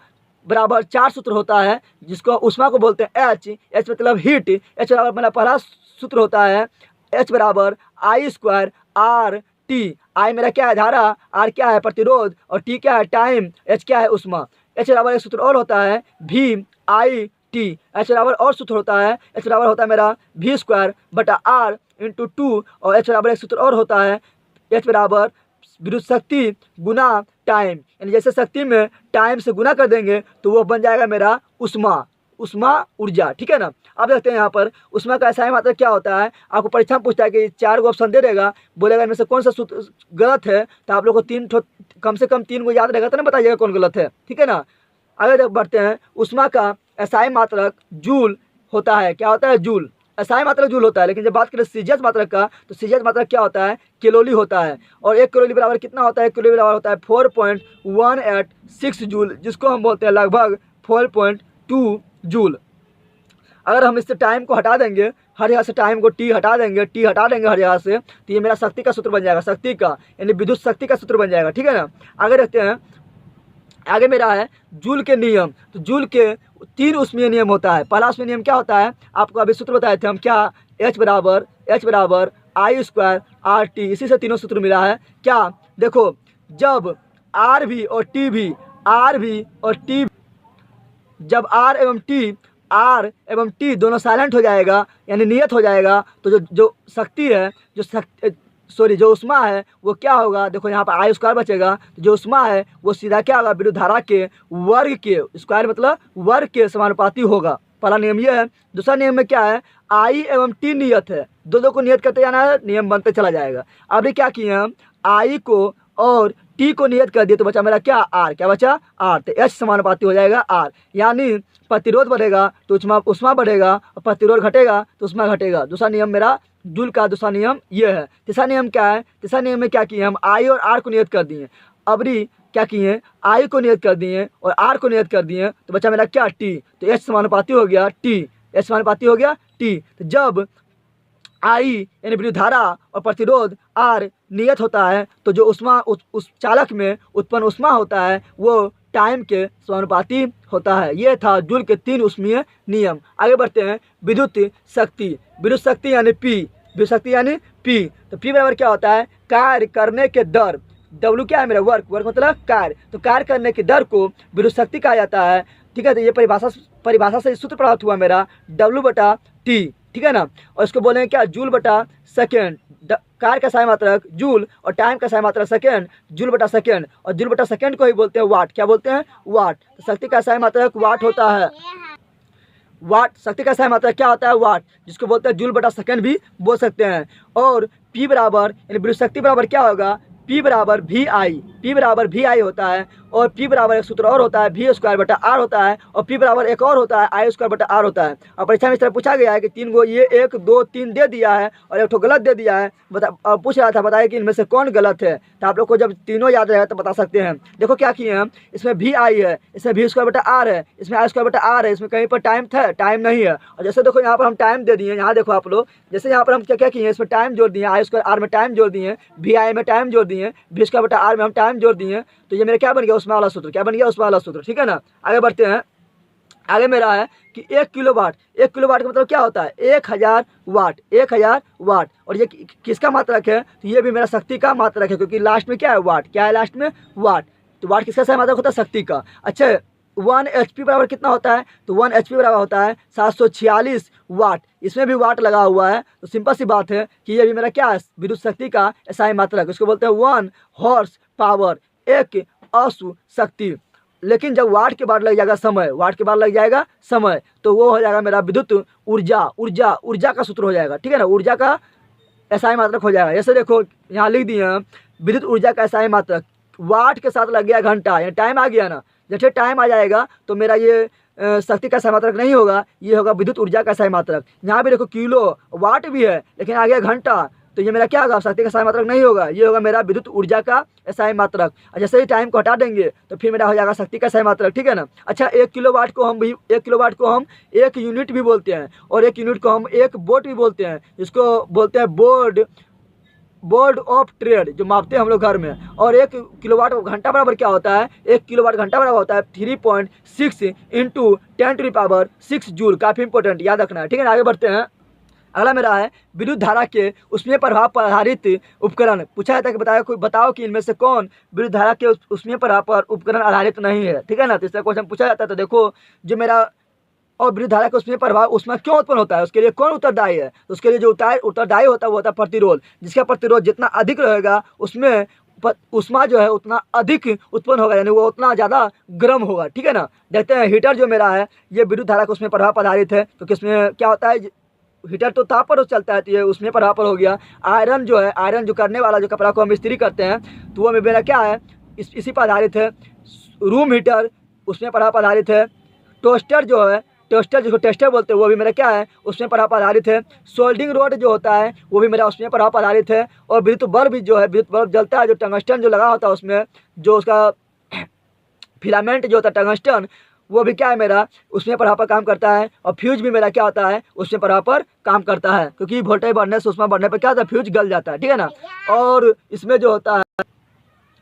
बराबर 4 सूत्र होता है, जिसको उष्मा को बोलते हैं एच मतलब हीट। एच बराबर मेरा पहला सूत्र होता है एच बराबर I² RT। आई मेरा क्या है, धारा, आर क्या है, प्रतिरोध, और टी क्या है, टाइम, एच क्या है, उष्मा। एच बराबर एक सूत्र और होता है VIT। एच बराबर और सूत्र होता है, एच बराबर होता है मेरा V² बटा R इंटू 2। और एच बराबर एक सूत्र और होता है, एच बराबर विद्युत शक्ति गुना टाइम। यानी जैसे शक्ति में टाइम से गुना कर देंगे तो वो बन जाएगा मेरा उष्मा ऊर्जा, ठीक है ना। अब देखते हैं यहाँ पर उष्मा का SI मात्रक क्या होता है। आपको परीक्षा में पूछता है कि 4 ऑप्शन दे देगा, बोलेगा इनमें से कौन सा सूत्र गलत है, तो आप लोग को कम से कम 3 को याद रहेगा तो ना बताइएगा कौन गलत है, ठीक है ना। आगे बढ़ते हैं। उष्मा का SI मात्रक जूल होता है। क्या होता है, जूल। SI मात्रक जूल होता है। लेकिन जब बात करें सीजीएच मात्रक का, तो सीजीएच मात्रक क्या होता है, किलोली होता है। और 1 किलोली बराबर कितना होता है, 1 किलोली बराबर होता है 4.186 जूल, जिसको हम बोलते हैं लगभग 4.2 जूल। अगर हम इससे टाइम को हटा देंगे, हर जगह से टाइम को टी हटा देंगे हर जगह से, तो ये मेरा शक्ति का सूत्र बन जाएगा, शक्ति का यानी विद्युत शक्ति का सूत्र बन जाएगा, ठीक है ना। आगे देखते हैं। आगे मेरा है जूल के नियम। तो जूल के 3 उष्मीय नियम होता है। पहला उष्मीय नियम क्या होता है, आपको अभी सूत्र बताए थे हम, क्या, H बराबर I² RT। इसी से तीनों सूत्र मिला है। क्या, देखो, जब R भी और T जब R एवं T दोनों साइलेंट हो जाएगा यानी नियत हो जाएगा, तो जो शक्ति है, सॉरी जो उष्मा है वो क्या होगा, देखो यहाँ पर आई स्क्वायर बचेगा, तो जो उष्मा है वो सीधा क्या होगा, विद्युत धारा के वर्ग के, स्क्वायर मतलब वर्ग के समानुपाती होगा। पहला नियम ये है। दूसरा नियम में क्या है, आई एवं टी नियत है, दो दो को नियत करते जाना है, नियम बनते चला जाएगा। अब ये क्या किए हम, आई को और टी को नियत कर दिए, तो बचा मेरा क्या, आर, क्या बचा, आर, तो एच समानुपाती हो जाएगा आर, यानी प्रतिरोध बढ़ेगा तो उष्मा बढ़ेगा, और प्रतिरोध घटेगा तो उष्मा घटेगा। दूसरा नियम मेरा जूल का दूसरा नियम ये है। तीसरा नियम क्या है, तीसरा नियम में क्या किए हम, आई और आर को नियत कर दिए। अबरी क्या किए, आई को नियत कर दिए और आर को नियत कर दिए, तो बचा मेरा क्या, टी, तो एच समानुपाती हो गया टी, एच समानुपाती हो गया टी। तो जब आई यानी विद्युत धारा और प्रतिरोध आर नियत होता है, तो जो उष्मा उस चालक में उत्पन्न उष्मा होता है वो टाइम के समानुपाती होता है। ये था जूल के 3 ऊष्मीय नियम। आगे बढ़ते हैं, विद्युत शक्ति। विद्युत शक्ति यानी पी, विद्युत शक्ति यानी पी, तो पी बराबर क्या होता है, कार्य करने के दर, डब्ल्यू क्या है मेरा, वर्क, वर्क मतलब कार्य, तो कार्य करने की दर को विद्युत शक्ति कहा जाता है। ठीक है, तो ये परिभाषा से सूत्र प्राप्त हुआ मेरा डब्ल्यू बटा टी, ठीक है ना, और इसको बोलेंगे क्या, जूल बटा सेकेंड, कार्य का सहाय मात्रक जूल और टाइम का सहाय मात्रक सेकेंड, जूल बटा सेकेंड, और जूल बटा सेकेंड को ही बोलते हैं वाट, क्या बोलते हैं, वाट। तो शक्ति का सहाय मात्रक वाट होता है, वाट, शक्ति का सहाय मात्रक क्या होता है, वाट, जिसको बोलते हैं जूल बटा सेकेंड भी बोल सकते हैं। और पी बराबर यानी विद्युत शक्ति बराबर क्या होगा, P बराबर वी आई, पी बराबर वी आई होता है, और P बराबर एक सूत्र और होता है वी स्क्वायर बटा आर होता है, और P बराबर एक और होता है आई स्क्वायर बटा आर होता है। और परीक्षा में इस तरह पूछा गया है कि 3 गो ये 1 2 3 दे दिया है और एक ठो गलत दे दिया है, और पूछ रहा था बताइए कि इनमें से कौन गलत है। तो आप लोग को जब तीनों याद रहेगा तो बता सकते हैं। देखो क्या किए हम, इसमें वी आई है, इसमें वी स्क्वायर बटा आर है, इसमें आई स्क्वायर बटा आर है, इसमें कहीं पर टाइम था, टाइम नहीं है। और जैसे देखो यहाँ पर हम टाइम दे दिए, यहाँ देखो आप लोग, जैसे यहाँ पर हम क्या क्या किए, इसमें टाइम जोड़ दिए, आई स्क्वायर आर में टाइम जोड़ दिए, वी आई में टाइम जोड़ दिए, वी स्क्वायर बटा आर में हम टाइम जोड़ दिए, तो ये मेरा क्या बन गया, उसमें वाला सूत्र, क्या बन गया, उसमें वाला सूत्र। ठीक है ना, आगे बढ़ते हैं। आगे मेरा है कि 1 किलोवाट, 1 किलोवाट का मतलब क्या होता है, 1000 वाट, 1000 वाट। और ये किसका मात्रक है, तो ये भी मेरा शक्ति का मात्रक है, क्योंकि लास्ट में क्या है, वाट, क्या है लास्ट में, वाट। तो वाट किसका सही मात्रक होता है, शक्ति का। अच्छा 1 HP बराबर कितना होता है, तो 1 HP बराबर होता है 746 वाट, इसमें भी वाट लगा हुआ है। तो सिंपल सी बात है कि ये भी मेरा क्या है, विद्युत शक्ति का SI मात्रक, उसको बोलते हैं 1 हॉर्स पावर, एक अश्व शक्ति। लेकिन जब वाट के बाद लग जाएगा समय, वाट के बाद लग जाएगा समय, तो वो हो जाएगा मेरा विद्युत ऊर्जा, ऊर्जा, ऊर्जा का सूत्र हो जाएगा। ठीक है ना, ऊर्जा का SI मात्रक हो जाएगा। जैसे देखो यहाँ लिख दिए हैं, विद्युत ऊर्जा का SI मात्रक वाट के साथ लग गया घंटा, यानी टाइम आ गया ना, जैसे टाइम आ जाएगा तो मेरा ये शक्ति का SI मात्रक नहीं होगा, ये होगा विद्युत ऊर्जा का SI मात्रक। यहाँ भी देखो किलो वाट भी है, लेकिन आ गया घंटा, तो ये मेरा क्या होगा, शक्ति का SI मात्रक नहीं होगा, ये होगा मेरा विद्युत ऊर्जा का SI मात्रक। और जैसे ही टाइम को हटा देंगे तो फिर मेरा हो जाएगा शक्ति का SI मात्रक। ठीक है ना। अच्छा 1 किलोवाट को हम 1 यूनिट भी बोलते हैं, और 1 यूनिट को हम 1 वोट भी बोलते हैं, जिसको बोलते हैं बोर्ड ऑफ ट्रेड, जो मापते हैं हम लोग घर में। और 1 किलोवाट घंटा बराबर क्या होता है, 1 किलोवाट घंटा बराबर होता है 3.6 × 10⁶ जूल। काफ़ी इंपॉर्टेंट, याद रखना है। ठीक है ना, आगे बढ़ते हैं। अगला मेरा है विद्युत धारा के उसमें प्रभाव पर आधारित उपकरण। पूछा जाता है कि बताओ कि इनमें से कौन विद्युत धारा के उसमें प्रभाव पर उपकरण आधारित नहीं है। ठीक है ना, तो इस तरह क्वेश्चन पूछा जाता है। तो देखो जो मेरा और विद्युत धारा का उसमें प्रभाव उसमें क्यों उत्पन्न होता है, उसके लिए कौन उत्तरदायी है, तो उसके लिए जो उत्तरदायी होता है वो होता है प्रतिरोध। जिसका प्रतिरोध जितना अधिक रहेगा उसमें उष्मा जो है उतना अधिक उत्पन्न होगा, यानी वो उतना ज़्यादा गर्म होगा। ठीक है ना। देखते हैं हीटर जो मेरा है ये विद्युत धारा का उसमें प्रभाव पर आधारित है, क्योंकि इसमें क्या होता है, हीटर तो ताप पर चलता है, तो ये उसमें प्रभाव पर हो गया। आयरन जो है, आयरन जो करने वाला जो कपड़ा को हम इस्त्री करते हैं, तो वो मेरा क्या है, इसी पर आधारित है। रूम हीटर उसमें प्रभाव पर आधारित है। टोस्टर जो है, टोस्टर जिसको टेस्टर बोलते हैं, वो भी मेरा क्या है, उसमें प्रभाव पर आधारित है। सोल्डिंग रोड जो होता है वो भी मेरा उसमें प्रभाव पर आधारित है। और विद्युत बल्ब जो है, विद्युत बल्ब जलता है, जो टंगस्टन जो लगा होता है उसमें, जो उसका फिलामेंट जो होता है टंगस्टन, वो भी क्या है मेरा उसमें प्रभाव पर काम करता है। और फ्यूज भी मेरा क्या होता है, उसमें प्रभाव पर काम करता है, क्योंकि वोल्टेज बढ़ने से उष्मा बढ़ने पर क्या होता है, फ्यूज गल जाता है। ठीक है ना। और इसमें जो होता है,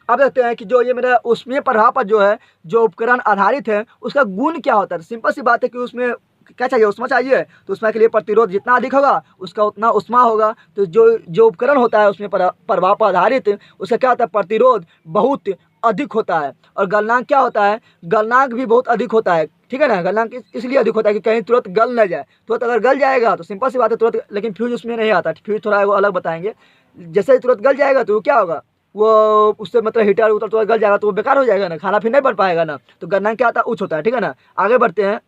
अब देखते हैं कि जो ये मेरा उसमें प्रभाव पर जो है जो उपकरण आधारित है उसका गुण क्या होता है। सिंपल सी बात है कि उसमें क्या चाहिए, उष्मा चाहिए, तो उष्मा के लिए प्रतिरोध जितना अधिक होगा उसका उतना उष्मा होगा। तो जो उपकरण होता है उसमें प्रभाव पर आधारित, उसका क्या होता है, प्रतिरोध बहुत अधिक होता है। और गलनांक क्या होता है, गलनांक भी बहुत अधिक होता है। ठीक है ना। गलनांक इसलिए अधिक होता है कि कहीं तुरंत गल न जाए, तुरंत अगर गल जाएगा तो सिंपल सी बात है तुरंत, लेकिन फ्यूज उसमें नहीं आता। फ्यूज थोड़ा अलग बताएंगे, जैसे ही तुरंत गल जाएगा तो क्या होगा, वो उससे मतलब हीटर उतर तुरंत गल जाएगा तो वो बेकार हो जाएगा ना, खाना फिर नहीं बन पाएगा ना। तो गलनांक क्या होता है, उच्च होता है, ठीक है ना। आगे बढ़ते हैं।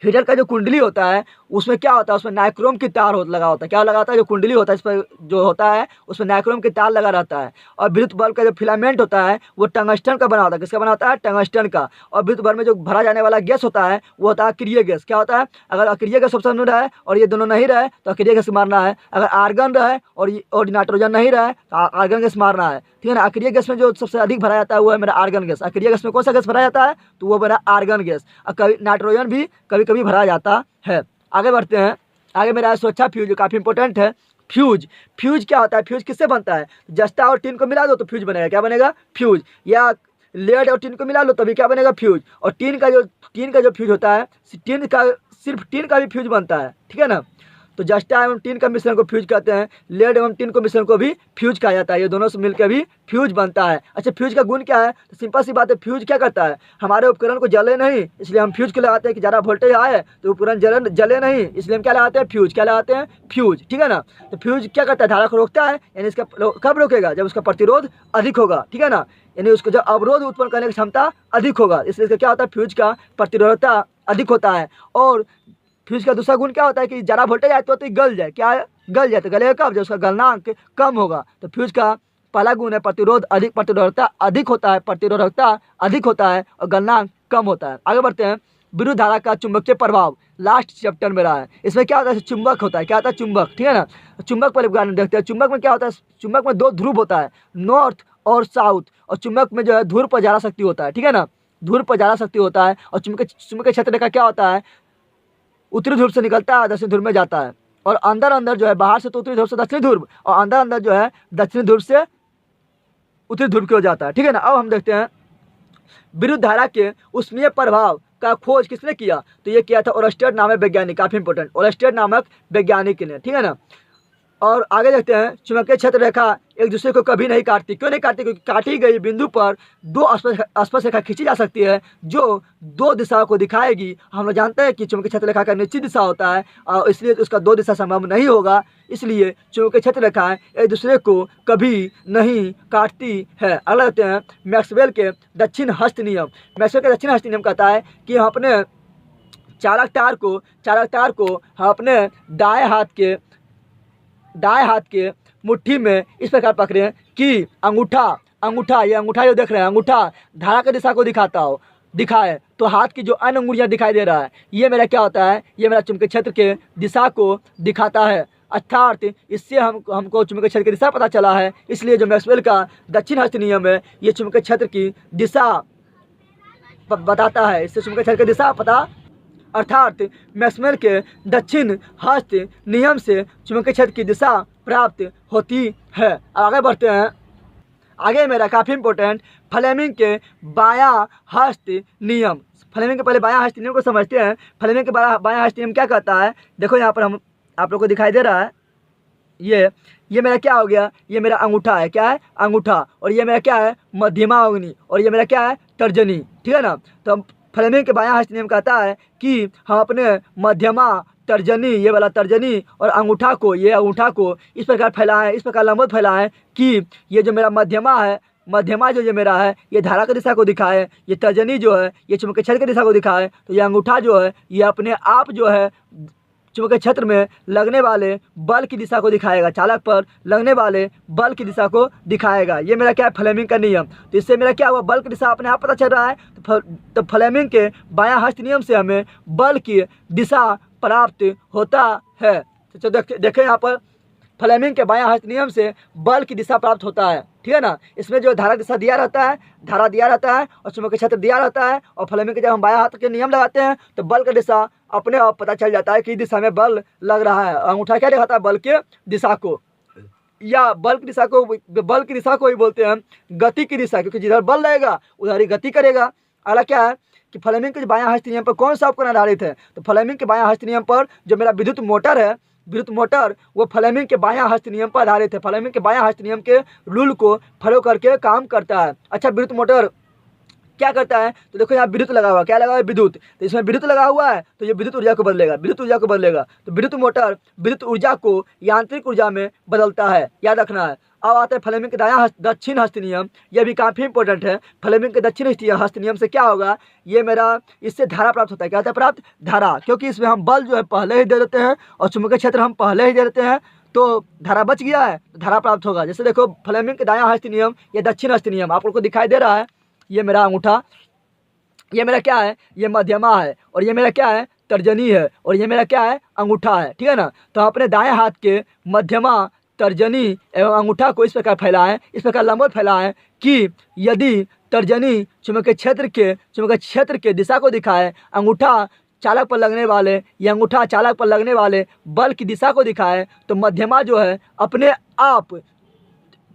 हीटर का जो कुंडली होता है उसमें क्या होता है, उसमें नाइक्रोम की तार लगा होता है। क्या लगा होता है, जो कुंडली होता है इस पर जो होता है उसमें नाइक्रोम की तार लगा रहता है। और विद्युत बल्ब का जो फिलामेंट होता है वो टंगस्टन का बना होता है। किसका बना होता है, टंगस्टन का। और विद्युत बल्ब में जो भरा जाने वाला गैस होता है वो होता है अक्रिय गैस। क्या होता है, अगर अक्रिय गैस ऑप्शन में रहे और ये दोनों नहीं रहे तो अक्रिय गैस मारना है। अगर आर्गन रहे और नाइट्रोजन नहीं रहे तो आर्गन गैस मारना है, ठीक है ना। अक्रिय गैस में जो सबसे अधिक भरा जाता है वो है मेरा आर्गन गैस। अक्रिय गैस में कौन सा गैस भरा जाता है, तो वो मेरा आर्गन गैस। और कभी नाइट्रोजन भी कभी कभी भरा जाता है। आगे बढ़ते हैं। आगे मेरा है सुरक्षा फ्यूज, जो काफ़ी इंपॉर्टेंट है। फ्यूज, फ्यूज क्या होता है, फ्यूज किससे बनता है, जस्ता और टीन को मिला दो तो फ्यूज बनेगा। क्या बनेगा, फ्यूज। या लेड और टीन को मिला लो तभी क्या बनेगा, फ्यूज। और टीन का जो फ्यूज होता है, सिर्फ टीन का भी फ्यूज बनता है, ठीक है ना। तो जस्टा एवं टीन का मिश्रण को फ्यूज कहते हैं। लेड एवं टीन को मिश्रण को भी फ्यूज कहा जाता है। ये दोनों से मिलकर भी फ्यूज बनता है। अच्छा, फ्यूज का गुण क्या है, तो सिंपल सी बात है, फ्यूज क्या करता है, हमारे उपकरण को जले नहीं, इसलिए हम फ्यूज को लगाते हैं कि ज़्यादा वोल्टेज आए तो उपकरण जले नहीं, इसलिए हम क्या लगाते हैं, फ्यूज। क्या लगाते हैं, फ्यूज, ठीक है ना। तो फ्यूज क्या करता है, धारा को रोकता है, यानी इसका कब रोकेगा, जब उसका प्रतिरोध अधिक होगा, ठीक है ना। यानी उसको जब अवरोध उत्पन्न करने की क्षमता अधिक होगा, इसलिए इसका क्या होता है, फ्यूज का प्रतिरोधकता अधिक होता है। और फ्यूज का दूसरा गुण क्या होता है कि ज़्यादा वोल्टेज आए तो गल जाए। क्या है, गल जाए। तो गलेगा कब, जब उसका गलनांक कम होगा। तो फ्यूज का पहला गुण है प्रतिरोध अधिक, प्रतिरोधकता अधिक होता है, प्रतिरोधकता अधिक होता है और गलनांक कम होता है। आगे बढ़ते हैं। विद्युत धारा का चुंबकीय प्रभाव लास्ट चैप्टर में रहा है। इसमें क्या होता है, चुंबक होता है। क्या होता है, चुंबक, ठीक है ना। चुंबक पर उदाहरण देखते हैं। चुंबक में क्या होता है, चुंबक में दो ध्रुव होता है, नॉर्थ और साउथ। और चुंबक में जो है ध्रुव पर ज्यादा शक्ति होता है, ठीक है ना, ध्रुव पर ज्यादा शक्ति होता है। और चुंबकीय क्षेत्र का क्या होता है, उत्तरी ध्रुव से निकलता है, दक्षिणी ध्रुव में जाता है। और अंदर जो है, बाहर से तो उत्तरी ध्रुव से दक्षिणी ध्रुव, और अंदर जो है दक्षिणी ध्रुव से उत्तरी ध्रुव की ओर जाता है, ठीक है ना। अब हम देखते हैं विद्युत धारा के ऊष्मीय प्रभाव का खोज किसने किया, तो ये किया था ओरस्टेड नामक वैज्ञानिक। काफी इंपॉर्टेंट, ओरस्टेड नामक वैज्ञानिक ने, ठीक है ना। और आगे देखते हैं। चुंबकीय क्षेत्र रेखा एक दूसरे को कभी नहीं काटती। क्यों नहीं काटती, क्योंकि काटी गई बिंदु पर दो स्पर्श रेखा खींची जा सकती है जो दो दिशाओं को दिखाएगी। हम लोग जानते हैं कि चुंबकीय क्षेत्र रेखा का निश्चित दिशा होता है और इसलिए उसका दो दिशा संभव नहीं होगा। इसलिए चुंबकीय क्षेत्र रेखाएं एक दूसरे को कभी नहीं काटती है। अगला देखते हैं मैक्सवेल के दक्षिण हस्त नियम। मैक्सवेल के दक्षिण हस्त नियम कहता है कि हम अपने चालक तार को हम अपने दाएं हाथ के मुट्ठी में इस प्रकार पकड़े कि अंगूठा ये अंगूठा जो देख रहे हैं, अंगूठा धारा की दिशा को दिखाए तो हाथ की जो अन्य अंगुलियां दिखाई दे रहा है, ये मेरा क्या होता है, ये मेरा चुंबकीय क्षेत्र के दिशा को दिखाता है। अर्थात इससे हमको चुंबकीय क्षेत्र की दिशा पता चला है। इसलिए जो मैक्सवेल का दक्षिण हस्त नियम है ये चुंबकीय क्षेत्र की दिशा बताता है। इससे चुंबकीय क्षेत्र की दिशा पता, अर्थात मैक्सवेल के दक्षिण हस्त नियम से चुंबकीय क्षेत्र की दिशा प्राप्त होती है। आगे बढ़ते हैं। आगे मेरा काफ़ी इंपॉर्टेंट फ्लेमिंग के बायां हस्त नियम। फ्लेमिंग के पहले बायां हस्त नियम को समझते हैं। फ्लेमिंग के बायां हस्त नियम क्या कहता है, देखो यहाँ पर हम आप लोग को दिखाई दे रहा है, ये मेरा क्या हो गया, ये मेरा अंगूठा है। क्या है, अंगूठा। और ये मेरा क्या है, मध्यमा अग्नि। और ये मेरा क्या है, तर्जनी, ठीक है ना। तो फ्लेमिंग के बायां हस्त नियम कहता है कि हम अपने मध्यमा, तर्जनी, ये वाला तर्जनी और अंगूठा को इस प्रकार फैलाएं, इस प्रकार लंबवत फैलाएं कि ये जो मेरा मध्यमा जो ये मेरा है ये धारा की दिशा को दिखाए, ये तर्जनी जो है ये चुंबकीय क्षेत्र की दिशा को दिखाए, तो ये अंगूठा जो है ये अपने आप जो है चुंबकीय क्षेत्र में लगने वाले बल की दिशा को दिखाएगा, चालक पर लगने वाले बल की दिशा को दिखाएगा। ये मेरा क्या है, फ्लेमिंग का नियम। तो इससे मेरा क्या हुआ, बल की दिशा अपने आप पता चल रहा है। तो फ्लेमिंग के बायां हस्त नियम से हमें बल की दिशा प्राप्त होता है। तो देखें यहाँ पर फ्लेमिंग के बायां हस्त नियम से बल की दिशा प्राप्त होता है, ठीक है ना। इसमें जो धारा दिशा दिया रहता है और चुंबकीय क्षेत्र दिया रहता है। और फ्लेमिंग के जब हम बायां हाथ के नियम लगाते हैं तो बल का दिशा अपने आप पता चल जाता है कि दिशा में बल लग रहा है। अंगूठा क्या दिखाता है, बल के दिशा को, या बल की दिशा को ही बोलते हैं गति की दिशा, क्योंकि जिधर बल रहेगा उधर ही गति करेगा। अगला क्या है कि फ्लेमिंग के बायां हस्त नियम पर कौन सा उपकरण आधारित है, तो फ्लेमिंग के बायां हस्त नियम पर जो मेरा विद्युत मोटर वो फ्लेमिंग के बायां हस्त नियम पर आधारित है। फ्लेमिंग के बायां हस्त नियम के रूल को फॉलो करके काम करता है। अच्छा, विद्युत मोटर क्या करता है, तो देखो यहाँ विद्युत लगा हुआ, क्या लगा हुआ है, विद्युत। तो इसमें विद्युत लगा हुआ है तो ये विद्युत ऊर्जा को बदलेगा, विद्युत ऊर्जा को बदलेगा। तो विद्युत मोटर विद्युत ऊर्जा को यांत्रिक ऊर्जा में बदलता है, याद रखना है। अब आता है फ्लेमिंग के दक्षिण हस्त नियम, यह भी काफ़ी इंपॉर्टेंट है। फ्लेमिंग के दक्षिण हस्त नियम से क्या होगा, ये मेरा इससे धारा प्राप्त होता है। क्या होता है प्राप्त, धारा, क्योंकि इसमें हम बल जो है पहले ही दे देते हैं और चुंबकीय क्षेत्र हम पहले ही दे देते हैं, तो धारा बच गया है तो धारा प्राप्त होगा। जैसे देखो फ्लेमिंग के दायां हस्त नियम या दक्षिण हस्त नियम आप लोग को दिखाई दे रहा है, ये मेरा अंगूठा, ये मेरा क्या है, ये मध्यमा है, और ये मेरा क्या है, तर्जनी है, और ये मेरा क्या है, अंगूठा है, ठीक है ना। तो हम अपने दाएं हाथ के मध्यमा, तर्जनी एवं अंगूठा को इस प्रकार फैलाएं, इस प्रकार लंबवत फैलाएं कि यदि तर्जनी चुंबकीय क्षेत्र के दिशा को दिखाए, अंगूठा चालक पर लगने वाले या अंगूठा चालक पर लगने वाले बल की दिशा को दिखाए, तो मध्यमा जो है अपने आप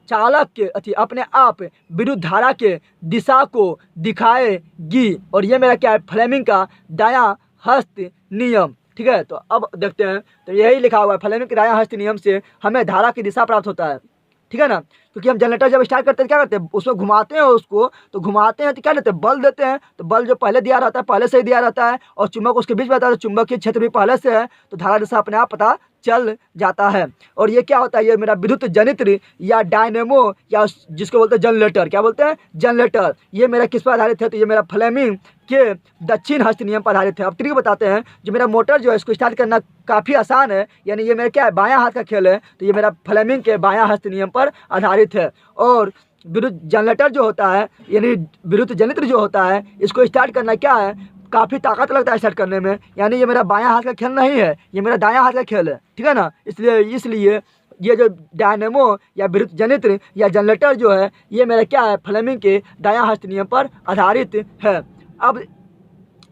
चालक के अपने आप विद्युत धारा के दिशा को दिखाएगी। और ये मेरा क्या है, फ्लेमिंग का दायां हस्त नियम, ठीक है। तो अब देखते हैं, तो यही लिखा हुआ है, फ्लेमिंग के दायां हस्त नियम से हमें धारा की दिशा प्राप्त होता है, ठीक है ना। क्योंकि हम जनरेटर जब स्टार्ट करते हैं क्या करते हैं, उसमें घुमाते हैं उसको, तो घुमाते हैं तो क्या लेते हैं, बल देते हैं। तो बल जो पहले दिया रहता है पहले से ही दिया रहता है, और चुंबक उसके बीच में रहता है, तो चुंबकीय क्षेत्र भी पहले से है, तो धारा दिशा अपने आप पता चल जाता है। और ये क्या होता है, ये मेरा विद्युत जनित्र या डायनेमो या जिसको बोलते हैं जनरेटर, क्या बोलते हैं, जनरेटर, ये मेरा किस पर आधारित है, तो ये मेरा फ्लेमिंग के दक्षिण हस्त नियम पर आधारित है। अब ट्रिक बताते हैं, जो मेरा मोटर जो है इसको स्टार्ट करना काफ़ी आसान है, यानी ये मेरा क्या है, बायां हाथ का खेल है, तो ये मेरा फ्लेमिंग के बायां हस्त नियम पर आधारित है। और विद्युत जनरेटर जो होता है यानी विद्युत जनित्र जो होता है, इसको स्टार्ट करना क्या है, काफ़ी ताकत लगता है स्टार्ट करने में, यानी ये मेरा बायां हाथ का खेल नहीं है, ये मेरा दायां हाथ का खेल है, ठीक है ना। इसलिए ये जो डायनेमो या विद्युत जनित्र या जनरेटर जो है, ये मेरा क्या है, फ्लेमिंग के दायां हस्त नियम पर आधारित है। अब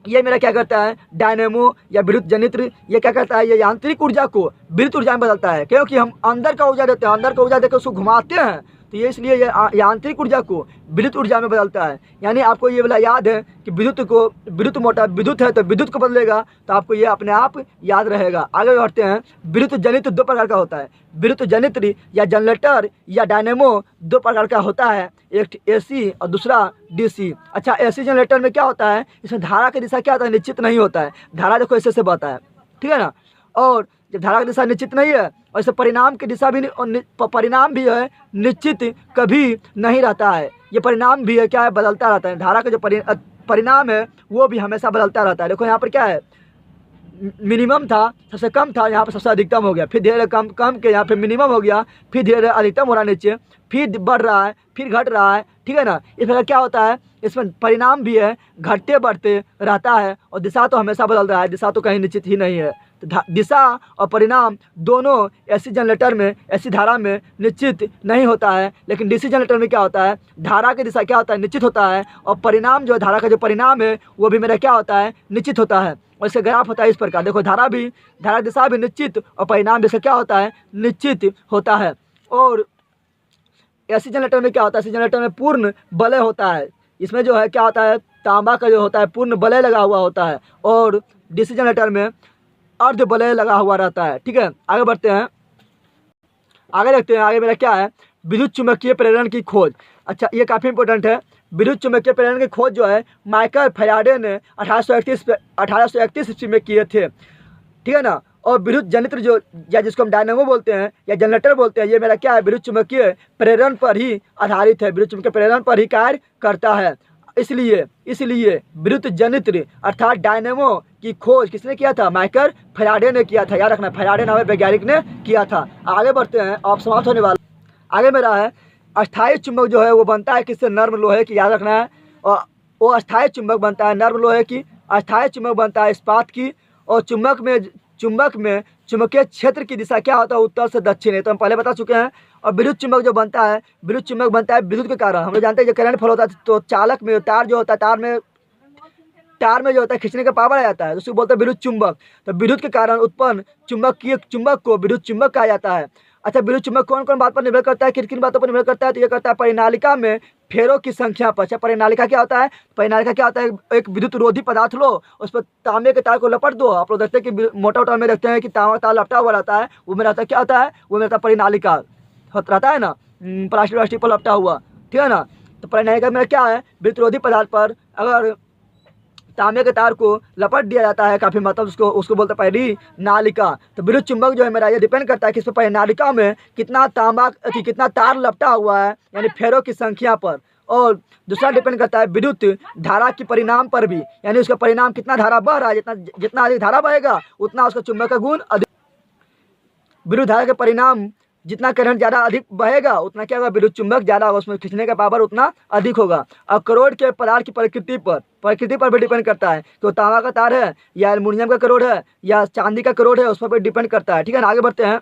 ये मेरा क्या करता है, डायनेमो या विद्युत जनित्र, ये क्या करता है, ये यांत्रिक ऊर्जा को विद्युत ऊर्जा में बदलता है, क्योंकि हम अंदर का ऊर्जा देते हैं, अंदर का ऊर्जा देकर उसको घुमाते हैं, तो ये इसलिए ये यांत्रिक ऊर्जा को विद्युत ऊर्जा में बदलता है। यानी आपको ये वाला याद है कि विद्युत मोटर विद्युत है तो विद्युत को बदलेगा, तो आपको ये अपने आप याद रहेगा। आगे बढ़ते हैं, विद्युत जनित्र दो प्रकार का होता है, विद्युत जनित्र या जनरेटर या डायनेमो दो प्रकार का होता है, एक AC और दूसरा DC। अच्छा, AC जनरेटर में क्या होता है, इसमें धारा की दिशा क्या होता है, निश्चित नहीं होता है, धारा देखो ऐसे से बहता है, ठीक है ना। और जब धारा की दिशा निश्चित नहीं है, और इससे परिणाम की दिशा भी परिणाम भी है निश्चित कभी नहीं रहता है, ये परिणाम भी है क्या है, बदलता रहता है। धारा का जो परिणाम है वो भी हमेशा बदलता रहता है। देखो यहाँ पर क्या है, मिनिमम था, सबसे कम था, यहाँ पर सबसे अधिकतम हो गया, फिर धीरे कम के यहाँ पे मिनिमम हो गया, फिर धीरे अधिकतम हो रहा है नीचे, फिर बढ़ रहा है, फिर घट रहा है, ठीक है ना। इस प्रकार क्या होता है, इसमें परिणाम भी है घटते बढ़ते रहता है, और दिशा तो हमेशा बदल रहा है, दिशा तो कहीं निश्चित ही नहीं है। तो दिशा और परिणाम दोनों AC जनरेटर में, AC धारा में निश्चित नहीं होता है, लेकिन DC जनरेटर में क्या होता है, धारा की दिशा क्या होता है, निश्चित होता है, और परिणाम जो है, धारा का जो परिणाम है वो भी मेरा क्या होता है, निश्चित होता है। और इसका ग्राफ होता है इस प्रकार, देखो धारा दिशा भी निश्चित और परिणाम भी क्या होता है, निश्चित होता है। और AC जनरेटर में क्या होता है, AC जनरेटर में पूर्ण बलय होता है, इसमें जो है क्या होता है, तांबा का जो होता है पूर्ण बलय लगा हुआ होता है, और DC जनरेटर में अर्ध बलय लगा हुआ रहता है, ठीक है। आगे बढ़ते हैं, आगे देखते हैं, आगे मेरा क्या है, विद्युत चुंबकीय प्रेरण की खोज। अच्छा, ये काफ़ी इंपॉर्टेंट है, विद्युत चुंबकीय प्रेरण की खोज जो है माइकल फैराडे ने 1831 ईस्वी में किए थे, ठीक है ना। और विद्युत जनित्र जो या जिसको हम डायनेमो बोलते हैं या जनरेटर बोलते हैं, ये मेरा क्या है, विद्युत चुंबकीय प्रेरण पर ही आधारित है, विद्युत चुंबकीय प्रेरण पर ही कार्य करता है। इसलिए विद्युत जनित्र अर्थात डायनेमो की खोज किसने किया था, माइकल फैराडे ने किया था, याद रखना, फैराडे नामक वैज्ञानिक ने किया था। आगे बढ़ते हैं, अब समाप्त होने वाला, आगे मेरा है अस्थायी चुंबक जो है वो बनता है किससे, नर्म लोहे की, याद रखना है। और वो अस्थायी चुंबक बनता है नर्म लोहे की, अस्थायी चुंबक बनता है इस्पात की। और चुंबक में चुंबकीय क्षेत्र की दिशा क्या होता है, उत्तर से दक्षिण है, तो हम पहले बता चुके हैं। और विद्युत चुंबक जो बनता है, विद्युत चुंबक बनता है विद्युत के कारण। हम लोग जानते हैं जो करंट फ्लो होता है, तो चालक में तार जो होता है, तार में जो होता है खींचने का पावर आ जाता है, उसको बोलते हैं विद्युत चुंबक। तो विद्युत के कारण उत्पन्न चुंबक को विद्युत चुंबक कहा जाता है। अच्छा, विद्युत चुंबक कौन कौन बात पर निर्भर करता है, किन किन बातों पर निर्भर करता है, तो ये करता है परिनालिका में फेरों की संख्या पर। अच्छा, परिनालिका क्या होता है, परिनालिका क्या होता है, एक विद्युत रोधी पदार्थ लो, उस पर तांबे के तार को लपट दो। आप लोग देखते हैं कि मोटर में देखते हैं कि तांबा तार लपटा हुआ रहता है, वो मेरा क्या होता है, वो मेरा परिनालिका रहता है ना, प्लास्टिक पर लपटा हुआ, ठीक है ना। तो परिनायिका मेरा क्या है, विद्युतरोधी पदार्थ पर अगर तांबे के तार को लपट दिया जाता है काफ़ी मतलब उसको बोलते हैं परिनालिका। तो विद्युत चुंबक जो है मेरा ये डिपेंड करता है कि इस पर परिनालिका में कितना कितना तार लपटा हुआ है, यानी फेरों की संख्या पर। और दूसरा डिपेंड करता है विद्युत धारा के परिणाम पर भी, यानी उसका परिणाम कितना धारा बह रहा है, जितना अधिक धारा बहेगा उतना उसका चुंबक का गुण अधिक। विद्युत धारा के परिणाम जितना करंट ज़्यादा अधिक बहेगा उतना क्या होगा, विद्युत चुंबक ज़्यादा होगा, उसमें खींचने का पावर उतना अधिक होगा। अब करोड़ के पदार्थ की प्रकृति पर भी डिपेंड करता है कि वो तांबा का तार है या एल्युमिनियम का करोड़ है या चांदी का करोड़ है, उस पर भी डिपेंड करता है। ठीक है ना, आगे बढ़ते हैं।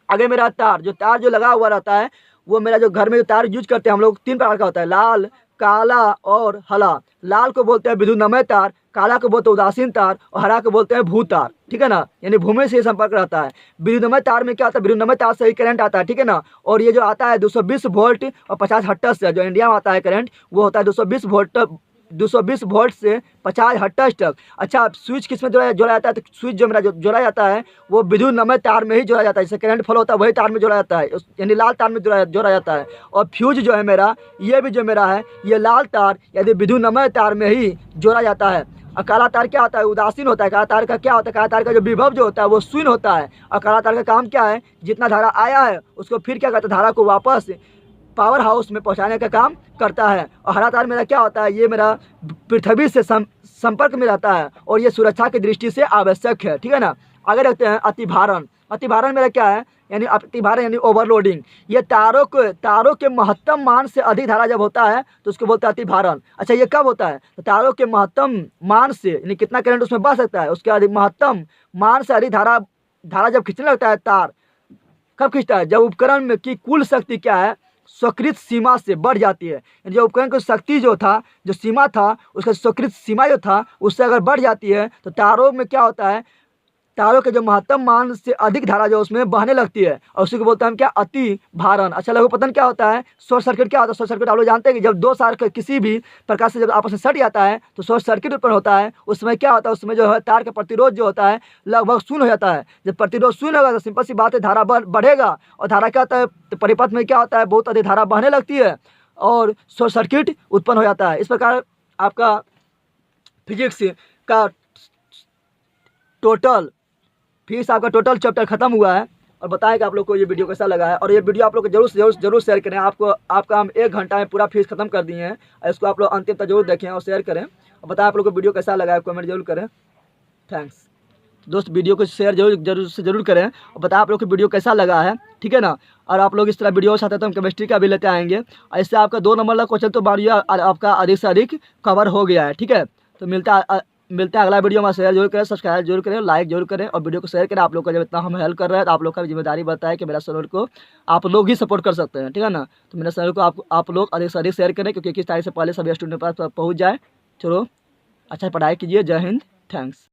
आगे मेरा तार जो लगा हुआ रहता है, वो मेरा जो घर में जो तार यूज करते हैं हम लोग 3 प्रकार का होता है, लाल, काला और हरा। लाल को बोलते हैं विद्युतमय तार, काला को बोलते हैं उदासीन तार और हरा को बोलते हैं भू तार। ठीक है ना, यानी भूमि से संपर्क रहता है। विद्युतमय तार में क्या होता है, विद्युतमय तार से ही करंट आता है। ठीक है ना, और ये जो आता है 220 वोल्ट और 50 हर्ट्ज से, जो इंडिया में आता है करंट वो होता है 220 वोल्ट से 50 हर्ट्ज तक। अच्छा, स्विच किस में जोड़ा जाता है, तो स्विच जो मेरा जोड़ा जाता है वो विद्युतमय तार में ही जोड़ा जाता है, जिससे करंट फ्लो होता है वही तार में जोड़ा जाता है, यानी लाल तार में जोड़ा जाता है। और फ्यूज जो है मेरा, ये भी जो मेरा है ये लाल तार यानी विद्युतमय तार में ही जोड़ा जाता है। और काला तार क्या होता है, उदासीन होता है। काला तार का क्या होता है, काला तार का जो विभव जो होता है वो शून्य होता है। और काला तार का काम क्या है, जितना धारा आया है उसको फिर क्या करता है, धारा को वापस पावर हाउस में पहुंचाने का काम करता है। और हरा तार मेरा क्या होता है, ये मेरा पृथ्वी से संपर्क में रहता है और ये सुरक्षा की दृष्टि से आवश्यक है। ठीक है ना, आगे रखते हैं अतिभारण। अतिभारण मेरा क्या है, यानी अतिभारण यानी ओवरलोडिंग। ये तारों के महत्तम मान से अधिक धारा जब होता है तो उसको बोलते हैं अतिभारण। अच्छा, ये कब होता है, तो तारों के महत्तम मान से यानी कितना करंट उसमें बह सकता है उसके अधिक महत्तम मान से अधिक धारा जब खींचने लगता है तार, कब खींचता है, जब उपकरण में की कुल शक्ति क्या है, स्वीकृत सीमा से बढ़ जाती है। यानी जो उपकरण की शक्ति जो सीमा था उसका स्वीकृत सीमा जो था उससे अगर बढ़ जाती है तो तारों में क्या होता है, तारों के जो महत्तम मान से अधिक धारा जो उसमें बहने लगती है और उसी को बोलते हैं हम क्या, अति भारण। अच्छा, लघुपतन क्या होता है, शॉर्ट सर्किट क्या होता है, शॉर्ट सर्किट आप लोग जानते हैं कि जब 2 तार किसी भी प्रकार से जब आपस में सट जाता है तो शॉर्ट सर्किट उत्पन्न होता है। उसमें क्या होता है, उसमें जो है तार का प्रतिरोध जो होता है लगभग शून्य हो जाता है। जब प्रतिरोध शून्य होगा तो सिंपल सी बात है धारा बढ़ेगा, और धारा क्या होता है, तो परिपथ में क्या होता है, बहुत अधिक धारा बहने लगती है और शॉर्ट सर्किट उत्पन्न हो जाता है। इस प्रकार आपका फिजिक्स का टोटल चैप्टर खत्म हुआ है। और बताएं कि आप लोग को ये वीडियो कैसा लगा है, और ये वीडियो आप लोग जरूर शेयर करें। आपका हम 1 घंटा में पूरा फीस खत्म कर दिए हैं, और इसको आप लोग अंतिम तक जरूर देखें और शेयर करें। और बताएं आप लोग को वीडियो कैसा लगा है, कमेंट जरूर करें। थैंक्स दोस्त, वीडियो को शेयर जरूर करें और बताएं आप लोग को वीडियो कैसा लगा है। ठीक है ना, और आप लोग इस तरह वीडियो चाहते हैं तो हम केमिस्ट्री का भी लेते आएंगे, और इससे आपका 2 नंबर का क्वेश्चन तो मानिए आपका अधिक से अधिक कवर हो गया है। ठीक है, तो मिलते हैं अगला वीडियो में। शेयर जरूर करें, सब्सक्राइब जरूर करें, लाइक जरूर करें और वीडियो को शेयर करें। आप लोग का जब इतना हम हेल्प कर रहे हैं तो आप लोग का जिम्मेदारी बनता है कि मेरा चैनल को आप लोग ही सपोर्ट कर सकते हैं। ठीक है ना, तो मेरे चैनल को आप लोग अधिक से अधिक शेयर करें, क्योंकि 21 तारीख से पहले सभी स्टूडेंट के पास पहुँच जाए। चलो, अच्छा पढ़ाई कीजिए। जय हिंद, थैंक्स।